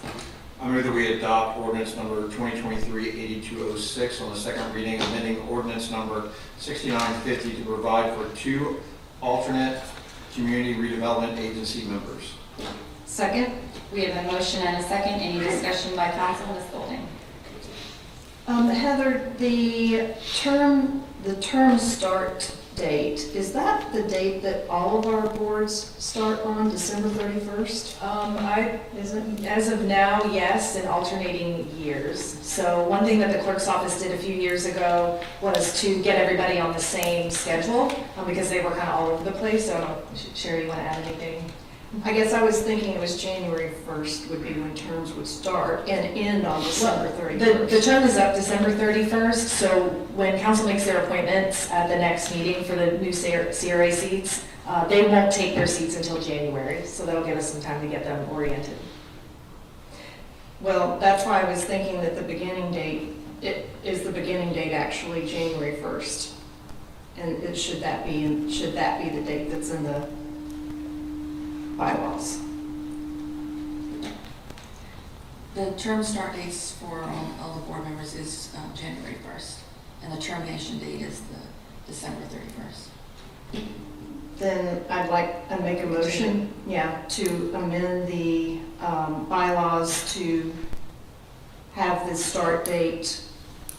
I move that we adopt ordinance number 2023-8206 on the second reading, amending ordinance number 6950 to provide for 2 alternate community redevelopment agency members. Second? We have a motion and a second. Any discussion by council? Ms. Golding? Heather, the term start date, is that the date that all of our boards start on, December 31st? As of now, yes, in alternating years. So one thing that the clerk's office did a few years ago was to get everybody on the same schedule, because they were kind of all over the place. So I don't know, Sherry, you want to add anything? I guess I was thinking it was January 1st would be when terms would start and end on December 31st. The term is up December 31st, so when council makes their appointments at the next meeting for the new CRA seats, they won't take their seats until January, so that'll give us some time to get them oriented. Well, that's why I was thinking that the beginning date, the beginning date actually January 1st? And should that be the date that's in the bylaws? The term start dates for all the board members is January 1st, and the termination date is the December 31st. Then I'd make a motion, to amend the bylaws to have the start date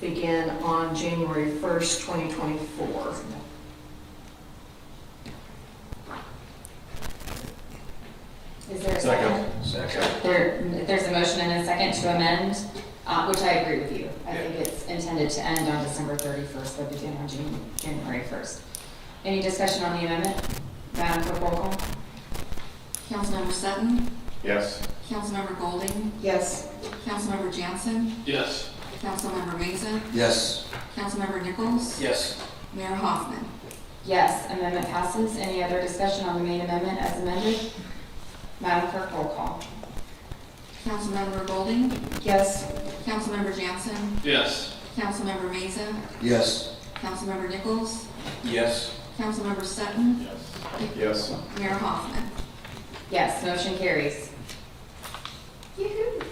begin on January 1st, 2024. Is there a second? There's a motion and a second to amend, which I agree with you. I think it's intended to end on December 31st, but begin on January 1st. Any discussion on the amendment? Madam Clerk, roll call. Councilmember Sutton? Yes. Councilmember Golding? Yes. Councilmember Jansen? Yes. Councilmember Mesa? Yes. Councilmember Nichols? Yes. Mayor Hoffman? Yes, amendment passes. Any other discussion on the main amendment as amended? Madam Clerk, roll call. Councilmember Golding? Yes. Councilmember Jansen? Yes. Councilmember Mesa? Yes. Councilmember Nichols? Yes. Councilmember Sutton? Yes. Mayor Hoffman? Yes, motion carries. Yoo-hoo.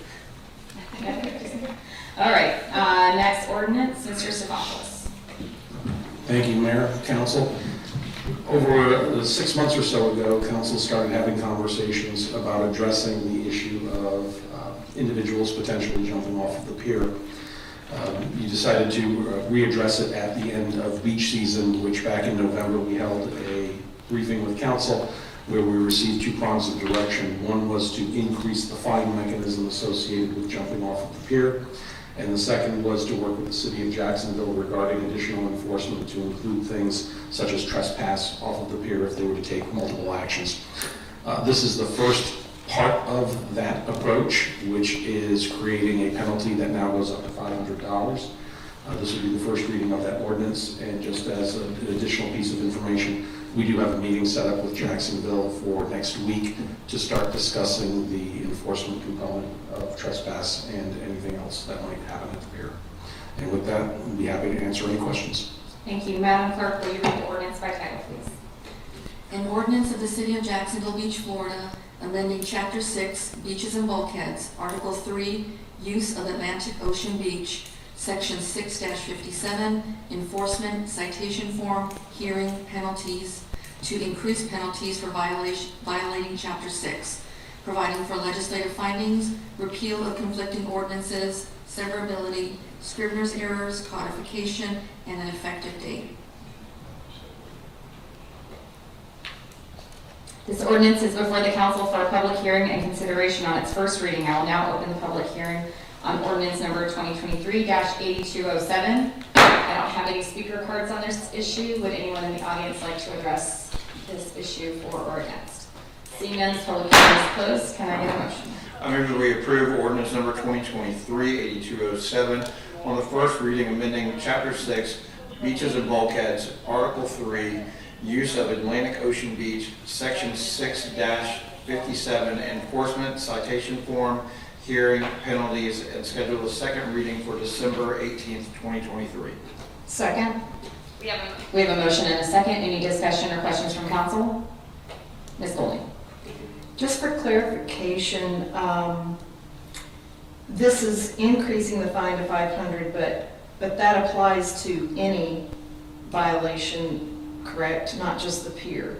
All right, next ordinance, Mr. Stefopoulos. Thank you, Mayor, Council. Over 6 months or so ago, Council started having conversations about addressing the issue of individuals potentially jumping off of the pier. You decided to readdress it at the end of beach season, which back in November, we held a briefing with council where we received 2 prongs of direction. One was to increase the fine mechanism associated with jumping off of the pier, and the second was to work with the city of Jacksonville regarding additional enforcement to include things such as trespass off of the pier if they were to take multiple actions. This is the first part of that approach, which is creating a penalty that now goes up to $500. This will be the first reading of that ordinance, and just as an additional piece of information, we do have a meeting set up with Jacksonville for next week to start discussing the enforcement component of trespass and anything else that might happen at the pier. And with that, we'll be happy to answer any questions. Thank you. Madam Clerk, will you read the ordinance by title, please? An ordinance of the City of Jacksonville Beach, Florida, amending Chapter 6, Beaches and Bulkheads, Article 3, Use of Atlantic Ocean Beach, Section 6-57, Enforcement, Citation Form, Hearing, Penalties, to increase penalties for violating Chapter 6, providing for legislative findings, repeal of conflicting ordinances, severability, scrivener's errors, codification, and an effective date. This ordinance is before the council for a public hearing and consideration on its first reading. I will now open the public hearing on ordinance number 2023-8207. I don't have any speaker cards on this issue. Would anyone in the audience like to address this issue for or against? Seeing none, public hearing is closed. Can I get a motion? I move that we approve ordinance number 2023-8207 on the first reading, amending Chapter 6, Beaches and Bulkheads, Article 3, Use of Atlantic Ocean Beach, Section 6-57, Enforcement, Citation Form, Hearing, Penalties, and schedule the second reading for December 18th, 2023. Second? We have a motion and a second. Any discussion or questions from council? Ms. Golding. Just for clarification, this is increasing the fine to 500, but that applies to any violation, correct? Not just the pier?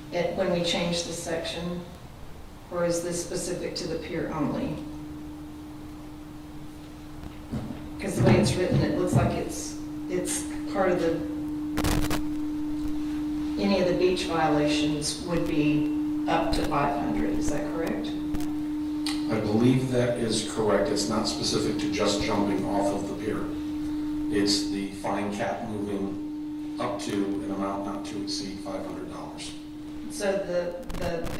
When we change the section? Or is this specific to the pier only? Because the way it's written, it looks like it's part of any of the beach violations would be up to 500, is that correct? I believe that is correct. It's not specific to just jumping off of the pier. It's the fine cap moving up to an amount not to exceed $500. So the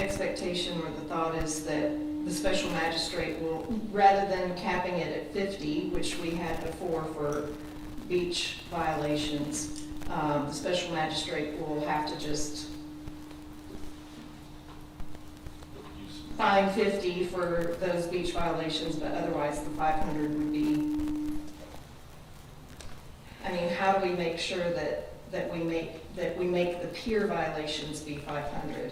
expectation or the thought is that the special magistrate will, rather than capping it at 50, which we had before for beach violations, the special magistrate will have to just fine 50 for those beach violations, but otherwise the 500 would be. I mean, how do we make sure that we make the pier violations be 500?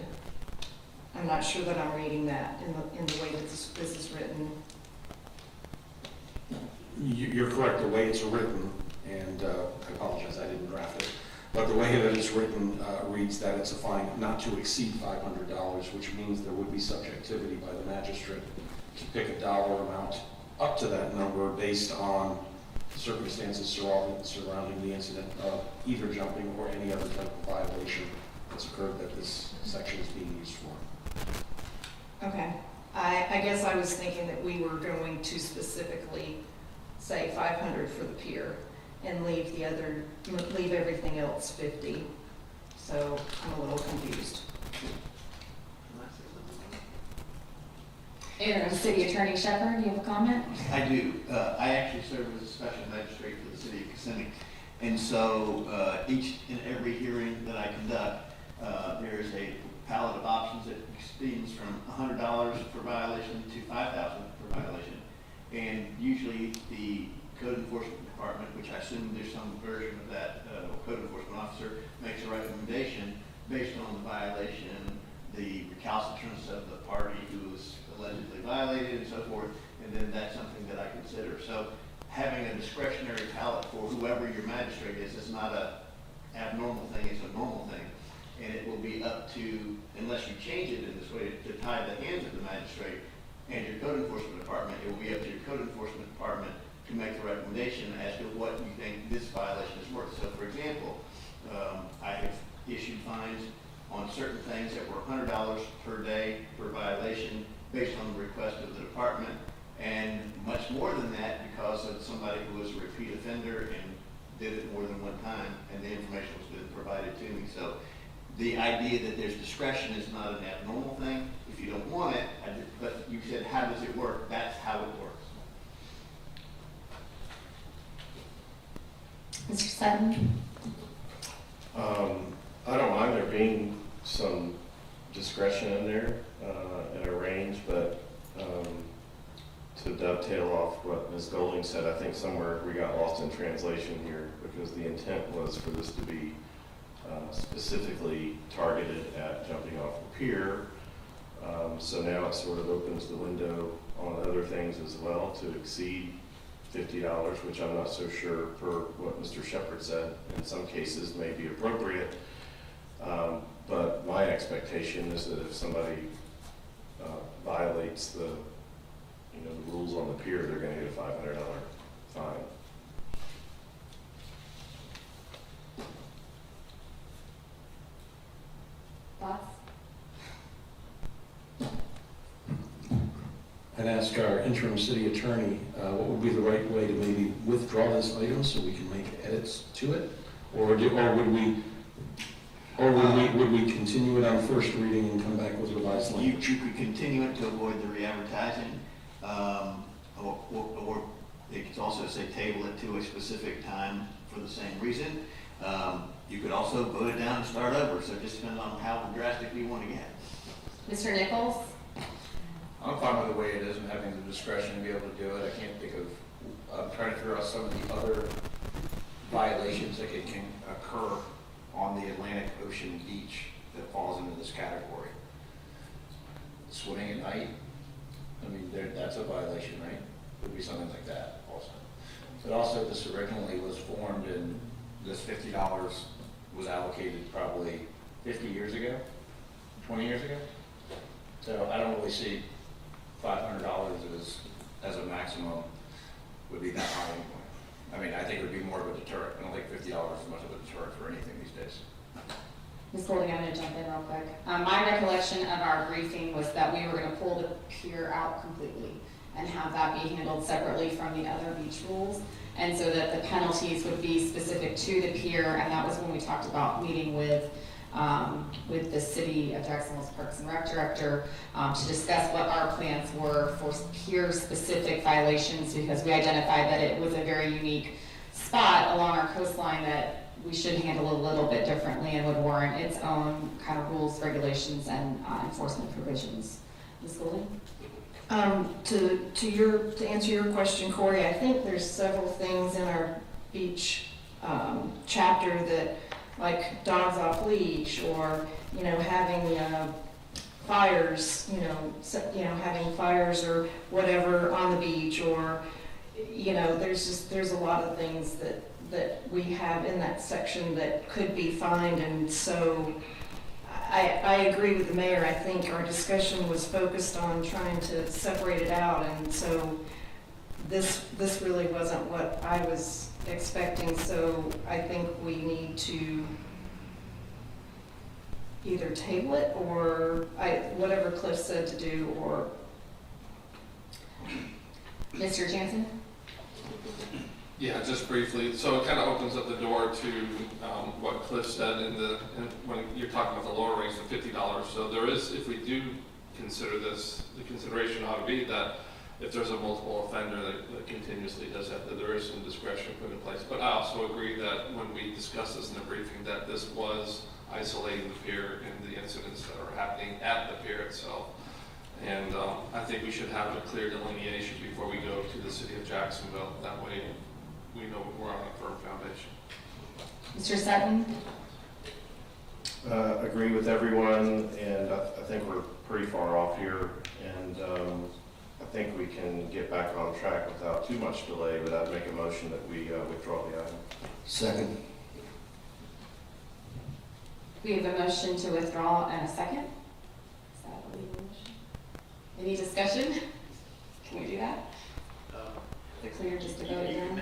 I'm not sure that I'm reading that in the way that this is written. You're correct, the way it's written, and I apologize, I didn't draft it, but the way that it's written reads that it's a fine not to exceed $500, which means there would be subjectivity by the magistrate to pick a dollar amount up to that number based on circumstances surrounding the incident of either jumping or any other type of violation that's occurred that this section is being used for. Okay. I guess I was thinking that we were going to specifically say 500 for the pier and leave everything else 50. So I'm a little confused. Interim City Attorney Shepherd, do you have a comment? I do. I actually serve as a special magistrate for the city of Kissimmee. And so each and every hearing that I conduct, there is a palette of options that extends from $100 per violation to $5,000 per violation. And usually the code enforcement department, which I assume there's some version of that code enforcement officer, makes a recommendation based on the violation, the recalcitrance of the party who was allegedly violated and so forth, and then that's something that I consider. So having a discretionary palette for whoever your magistrate is not a abnormal thing, it's a normal thing. And it will be up to, unless you change it in this way to tie the hands of the magistrate and your code enforcement department, it will be up to your code enforcement department to make the recommendation fines on certain things that were $100 per day per violation based on the request of the department, and much more than that because of somebody who was a repeat offender and did it more than one time, and the information was been provided to me. So the idea that there's discretion is not an abnormal thing. If you don't want it, but you said, how does it work? That's how it works. Mr. Sutton? I don't mind there being some discretion in there, in a range, but, to dovetail off what Ms. Golding said, I think somewhere we got lost in translation here, because the intent was for this to be, specifically targeted at jumping off a pier. So now it sort of opens the window on other things as well to exceed $50, which I'm not so sure, per what Mr. Shepherd said, in some cases may be appropriate. But my expectation is that if somebody violates the rules on the pier, they're going to get a $500 fine. Thoughts? I'd ask our interim city attorney, what would be the right way to maybe withdraw this item so we can make edits to it? Or would we continue it on first reading and come back with revised You language? could continue it to avoid the re-advertising, or it could also say table it to a specific time for the same reason. You could also vote it down and start over, so it just depends on how drastic you want to get. Mr. Nichols? I'm fine with the way it is and having the discretion to be able to do it. I can't think of, I'm trying to figure out some of the other violations that can occur on the Atlantic Ocean beach that falls into this category. Swimming at night, I mean, that's a violation, right? Would be something like that also. But also, this originally was formed and this $50 was allocated probably 50 years ago, 20 years ago. So I don't really see $500 as a maximum would be that high anyway. I mean, I think it would be more of a deterrent. I don't think $50 is much of a deterrent for anything these days. Ms. Golding, I'm going to jump in real quick. My recollection of our briefing was that we were going to pull the pier out completely and have that be handled separately from the other beach rules, and so that the penalties would be specific to the pier, and that was when we talked about meeting with the City of Jacksonville's Parks and Rec Director to discuss what our plans were for pier-specific violations, because we identified that it was a very unique spot along our coastline that we should handle a little bit differently and would warrant its own kind of rules, regulations, and enforcement provisions. Ms. Golding? To answer your question, Corey, I think there's several things in our beach chapter that, like dogs off leash, or having fires, having fires or whatever on the beach, or there's a lot of things that we have in that section that could be fined, and so I agree with the mayor. I think our discussion was focused on trying to separate it out, and so this really wasn't what I was expecting, so I think we need to either table it or whatever Cliff said to do, or... Mr. Jansen? Yeah, just briefly. So it kind of opens up the door to what Cliff said when you're talking about the lower rates of $50. So there is, if we do consider this, the consideration ought to be that if there's a multiple offender that continuously does that, there is some discretion put in place. But I also agree that when we discussed this in the briefing, that this was isolating the pier and the incidents that are happening at the pier itself. And I think we should have a clear delineation before we go to the City of Jacksonville. That way we know we're on a firm foundation. Mr. Sutton? Agree with everyone, and I think we're pretty far off here, and I think we can get back on track without too much delay, but I'd make a motion that we withdraw the item. Second. We have a motion to withdraw and a second. Is that a legal motion? Any discussion? Can we do that? Is it clear just to vote it down?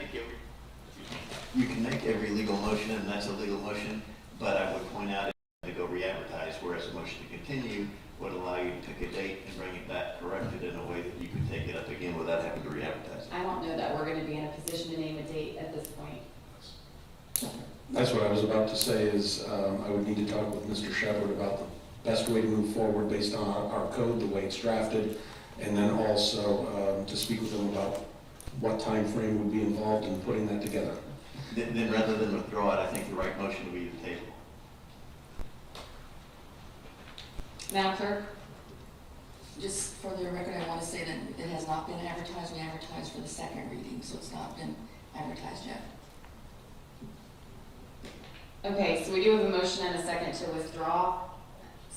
You can make every legal motion, and that's a legal motion, but I would point out to go re-advertise, whereas a motion to continue would allow you to pick a date and bring it back corrected in a way that you could take it up again without having to re-advertise it. I don't know that we're gonna be in a position to name a date at this point. That's what I was about to say is, I would need to talk with Mr. Shepherd about the best way to move forward based on our code, the way it's drafted, and then also to speak with him about what time frame would be involved in putting that together. Then rather than withdraw it, I think the right motion would be to table. Madam Clerk? Just for the record, I want to say that it has not been advertised. We advertised for the second reading, so it's not been advertised yet. Okay, so we do have a motion and a second to withdraw,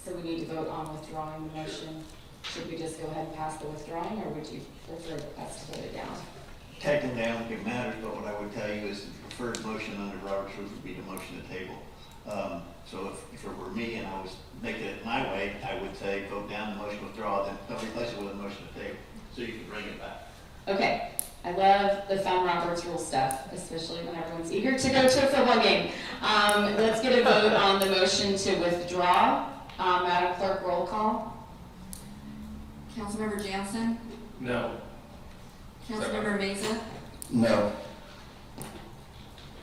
so we need to vote on withdrawing the motion. Should we just go ahead and pass the withdrawing, or would you prefer us to vote it down? Technically, I don't think it matters, but what I would tell you is the preferred motion under Robert's rules would be the motion to table. So if it were me and I was making it my way, I would say vote down the motion to withdraw, then replace it with a motion to table, so you can bring it back. Okay, I love the fun Robert's Rule stuff, especially when everyone's eager to go to a football game. Let's get a vote on the motion to withdraw. Madam Clerk, roll call. Councilmember Jansen? No. Councilmember Mesa? No.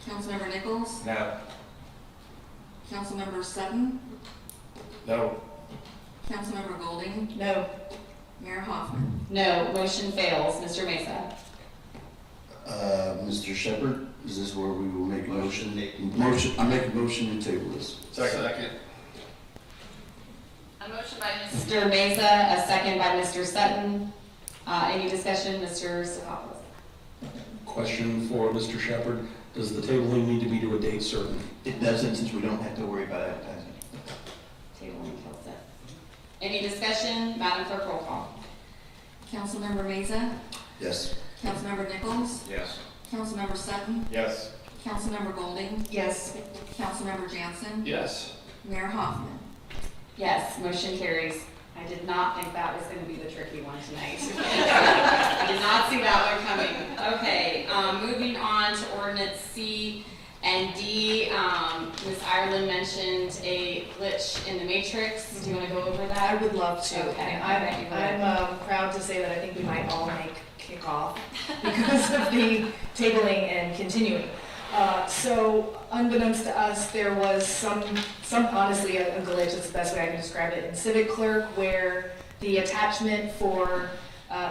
Councilmember Nichols? No. Councilmember Sutton? No. Councilmember Golding? No. Mayor Hoffman? No, motion fails. Mr. Mesa? Mr. Shepherd, is this where we will make a motion? I make a motion to table this. Second. A motion by Mr. Mesa, a second by Mr. Sutton. Any discussion, Mr. Sefopoulos? Question for Mr. Shepherd, does the tabling need to be to a date certain? It doesn't, since we don't have to worry about advertising. Tabling kills it. Any discussion? Madam Clerk, roll call. Councilmember Mesa? Yes. Councilmember Nichols? Yes. Councilmember Sutton? Yes. Councilmember Golding? Yes. Councilmember Jansen? Yes. Mayor Hoffman? Yes, motion carries. I did not think that was going to be the tricky one tonight. I did not see that one coming. Okay, moving on to ordinance C and D. Ms. Ireland mentioned a glitch in the matrix. Do you want to go over I that? would love to. Okay. And I'm proud to say that I think we might all make kickoff because of the tabling and continuing. So unbeknownst to us, there was some honestly a glitch, that's the best way I can describe it, in Civic Clerk, where the attachment for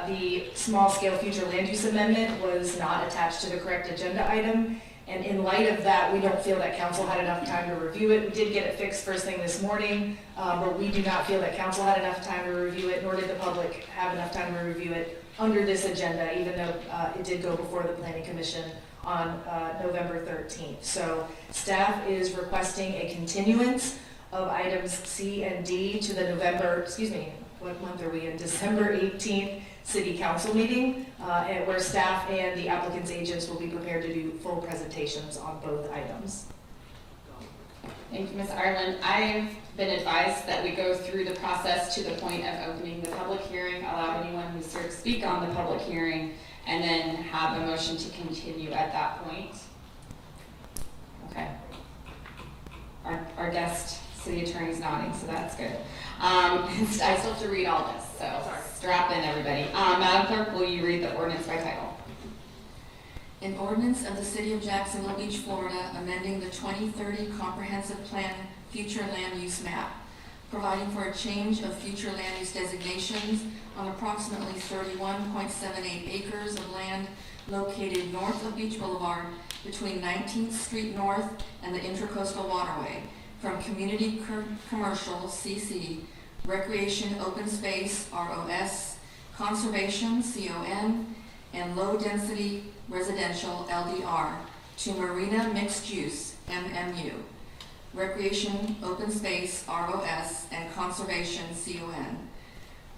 the small-scale future land use amendment was not attached to the correct agenda item. And in light of that, we don't feel that council had enough time to review it. We did get it fixed first thing this morning, but we do not feel that council had enough time to review it, nor did the public have enough time to review it under this agenda, even though it did go before the Planning Commission on November 13th. So staff is requesting a continuance of items C and D to the what month are we in? December 18th City Council meeting, and where staff and the applicant's agents will be prepared to do full presentations on both items. Thank you, Ms. Ireland. I've been advised that we go through the process to the point of opening the public hearing, allow anyone who's here to speak on the public hearing, and then have a motion to continue at that point. Okay. Our guest city attorney's nodding, so that's good. I still have to read all this, so strap in, everybody. Madam Clerk, will you read the ordinance by title? An ordinance of the City of Jacksonville Beach, Florida, amending the 2030 Comprehensive Plan Future Land Use Map, providing for a change of future land use designations on approximately 31.78 acres of land located north of Beach Boulevard between 19th Street North and the Intracoastal Waterway from Community Commercial, CC, Recreation Open Space, ROS, Conservation, CON, and Low Density Residential, LDR, to Marina Mixed Use, MMU, Recreation Open Space, ROS, and Conservation, CON,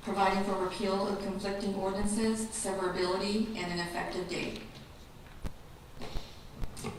providing for repeal of conflicting ordinances, severability, and an effective date.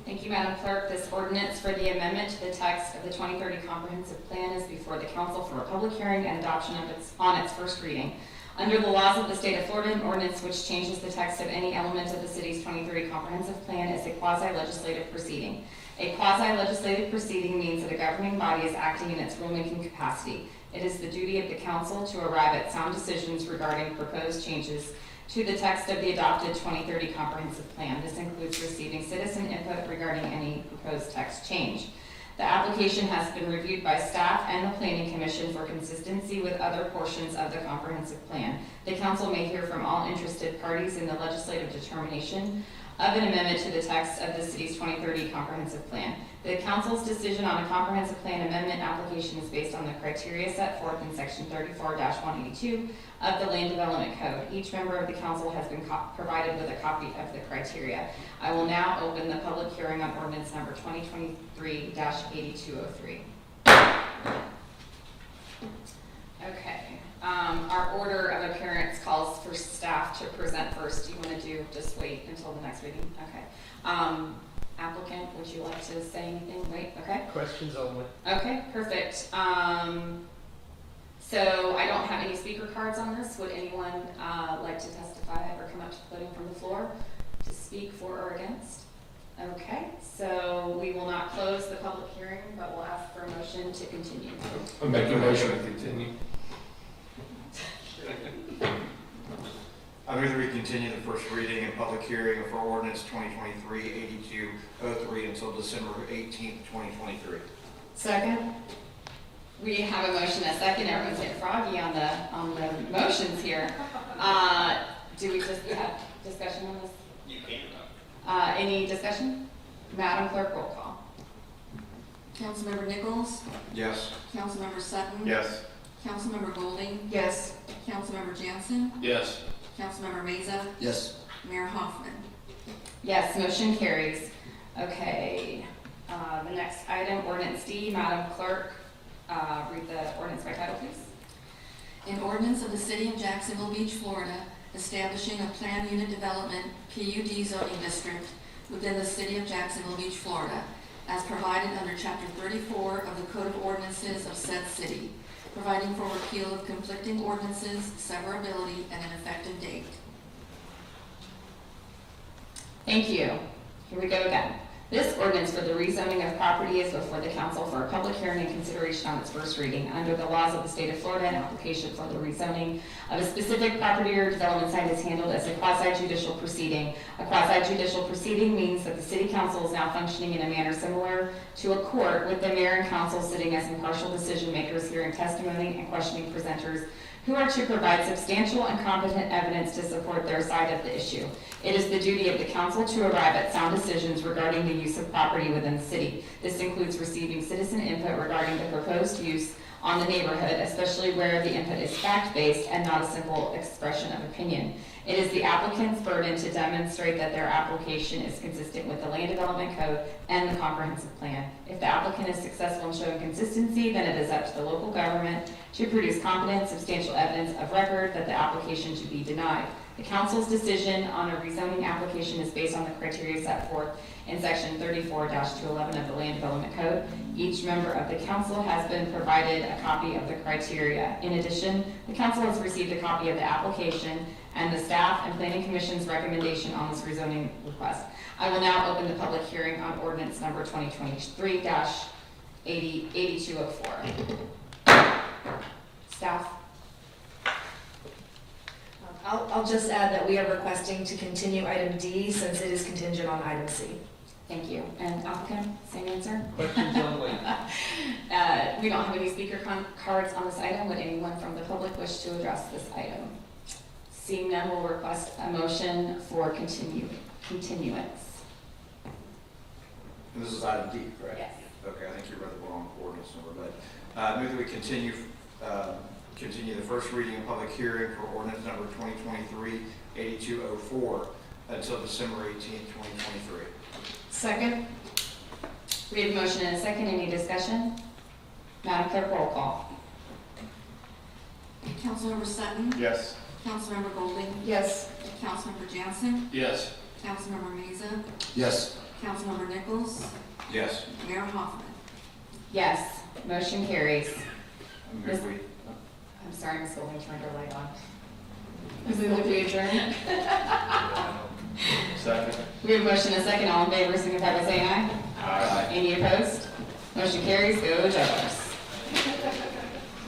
Thank you, Madam Clerk. This ordinance for the amendment to the text of the 2030 Comprehensive Plan is before the Council for a public hearing and adoption on its first reading. Under the laws of the state of Florida, an ordinance which changes the text of any element of the city's 2030 Comprehensive Plan is a quasi-legislative proceeding. A quasi-legislative proceeding means that a governing body is acting in its rulemaking capacity. It is the duty of the council to arrive at sound decisions regarding proposed changes to the text of the adopted 2030 comprehensive plan. This includes receiving citizen input regarding any proposed text change. The application has been reviewed by staff and the Planning Commission for consistency with other portions of the comprehensive plan. The council may hear from all interested parties in the legislative determination of an amendment to the text of the city's 2030 comprehensive plan. The council's decision on a comprehensive plan amendment application is based on the criteria set forth in section 34-182 of the Land Development Code. Each member of the council has been provided with a copy of the criteria. I will now open the public hearing on ordinance number 2023-8203. Okay. Our order of appearance calls for staff to present first. Do you want to just wait until the next meeting? Okay. Applicant, would you like to say anything? Wait, okay. Questions only. Okay, perfect. So I don't have any speaker cards on this. Would anyone like to testify or come up to the podium from the floor to speak for or against? Okay, so we will not close the public hearing, but we'll ask for a motion to continue. I'll make a motion to continue. I move that we continue the first reading and public hearing for ordinance 2023-8203 until December 18th, 2023. Second. We have a motion, a second. Everyone's getting froggy on the motions here. Do we just have discussion on this? You can. Any discussion? Madam Clerk, roll call. Councilmember Nichols? Yes. Councilmember Sutton? Yes. Councilmember Golding? Yes. Councilmember Jansen? Yes. Councilmember Meza? Yes. Mayor Hoffman? Yes, motion carries. Okay, the next item, ordinance D. Madam Clerk, read the ordinance by title, please. An ordinance of the City of Jacksonville Beach, Florida, establishing a planned unit development PUD zoning district within the City of Jacksonville Beach, Florida, as provided under Chapter 34 of the Code of Ordinances of said city, providing for repeal of conflicting ordinances, severability, and an effective date. Thank you. Here we go again. This ordinance for the rezoning of property is before the council for a public hearing and consideration on its first reading. Under the laws of the state of Florida, an application for the rezoning of a specific property or development site is handled as a quasi-judicial proceeding. A quasi-judicial proceeding means that the city council is now functioning in a manner similar to a court, with the mayor and council sitting as impartial decision makers, hearing testimony and questioning presenters who are to provide substantial and competent evidence to support their side of the issue. It is the duty of the council to arrive at sound decisions regarding the use of property within the city. This includes receiving citizen input regarding the proposed use on the neighborhood, especially where the input is fact-based and not a simple expression of opinion. It is the applicant's burden to demonstrate that their application is consistent with the Land Development Code and the comprehensive plan. If the applicant is successful in showing consistency, then it is up to the local government to produce competent, substantial evidence of record that the application should be denied. The council's decision on a rezoning application is based on the criteria set forth in section 34-211 of the Land Development Code. Each member of the council has been provided a copy of the criteria. In addition, the council has received a copy of the application and the staff and planning commission's recommendation on this rezoning request. I will now open the public hearing on ordinance number 2023-8204. Staff? I'll just add that we are requesting to continue item D since it is contingent on item C. Thank you. And applicant, same answer? Questions only. We don't have any speaker cards on this item. Would anyone from the public wish to address this item? Seeing none, we'll request a motion for continuance. And this is item D, correct? Yes. Okay, I think you read the wrong ordinance number, but move that we continue the first reading and public hearing for ordinance number 2023-8204 until December 18th, 2023. Second? We have a motion and a second. Any discussion? Madam Clerk, roll call. Councilmember Sutton? Yes. Councilmember Golding? Yes. Councilmember Jansen? Yes. Councilmember Meza? Yes. Councilmember Nichols? Yes. Mayor Hoffman? Yes. Motion carries. Move we. I'm sorry, Ms. Golding turned her light on. Move that we adjourn. Second. We have a motion and a second. All in favor, signify by saying aye. Any opposed? Motion carries. Go Jaguars.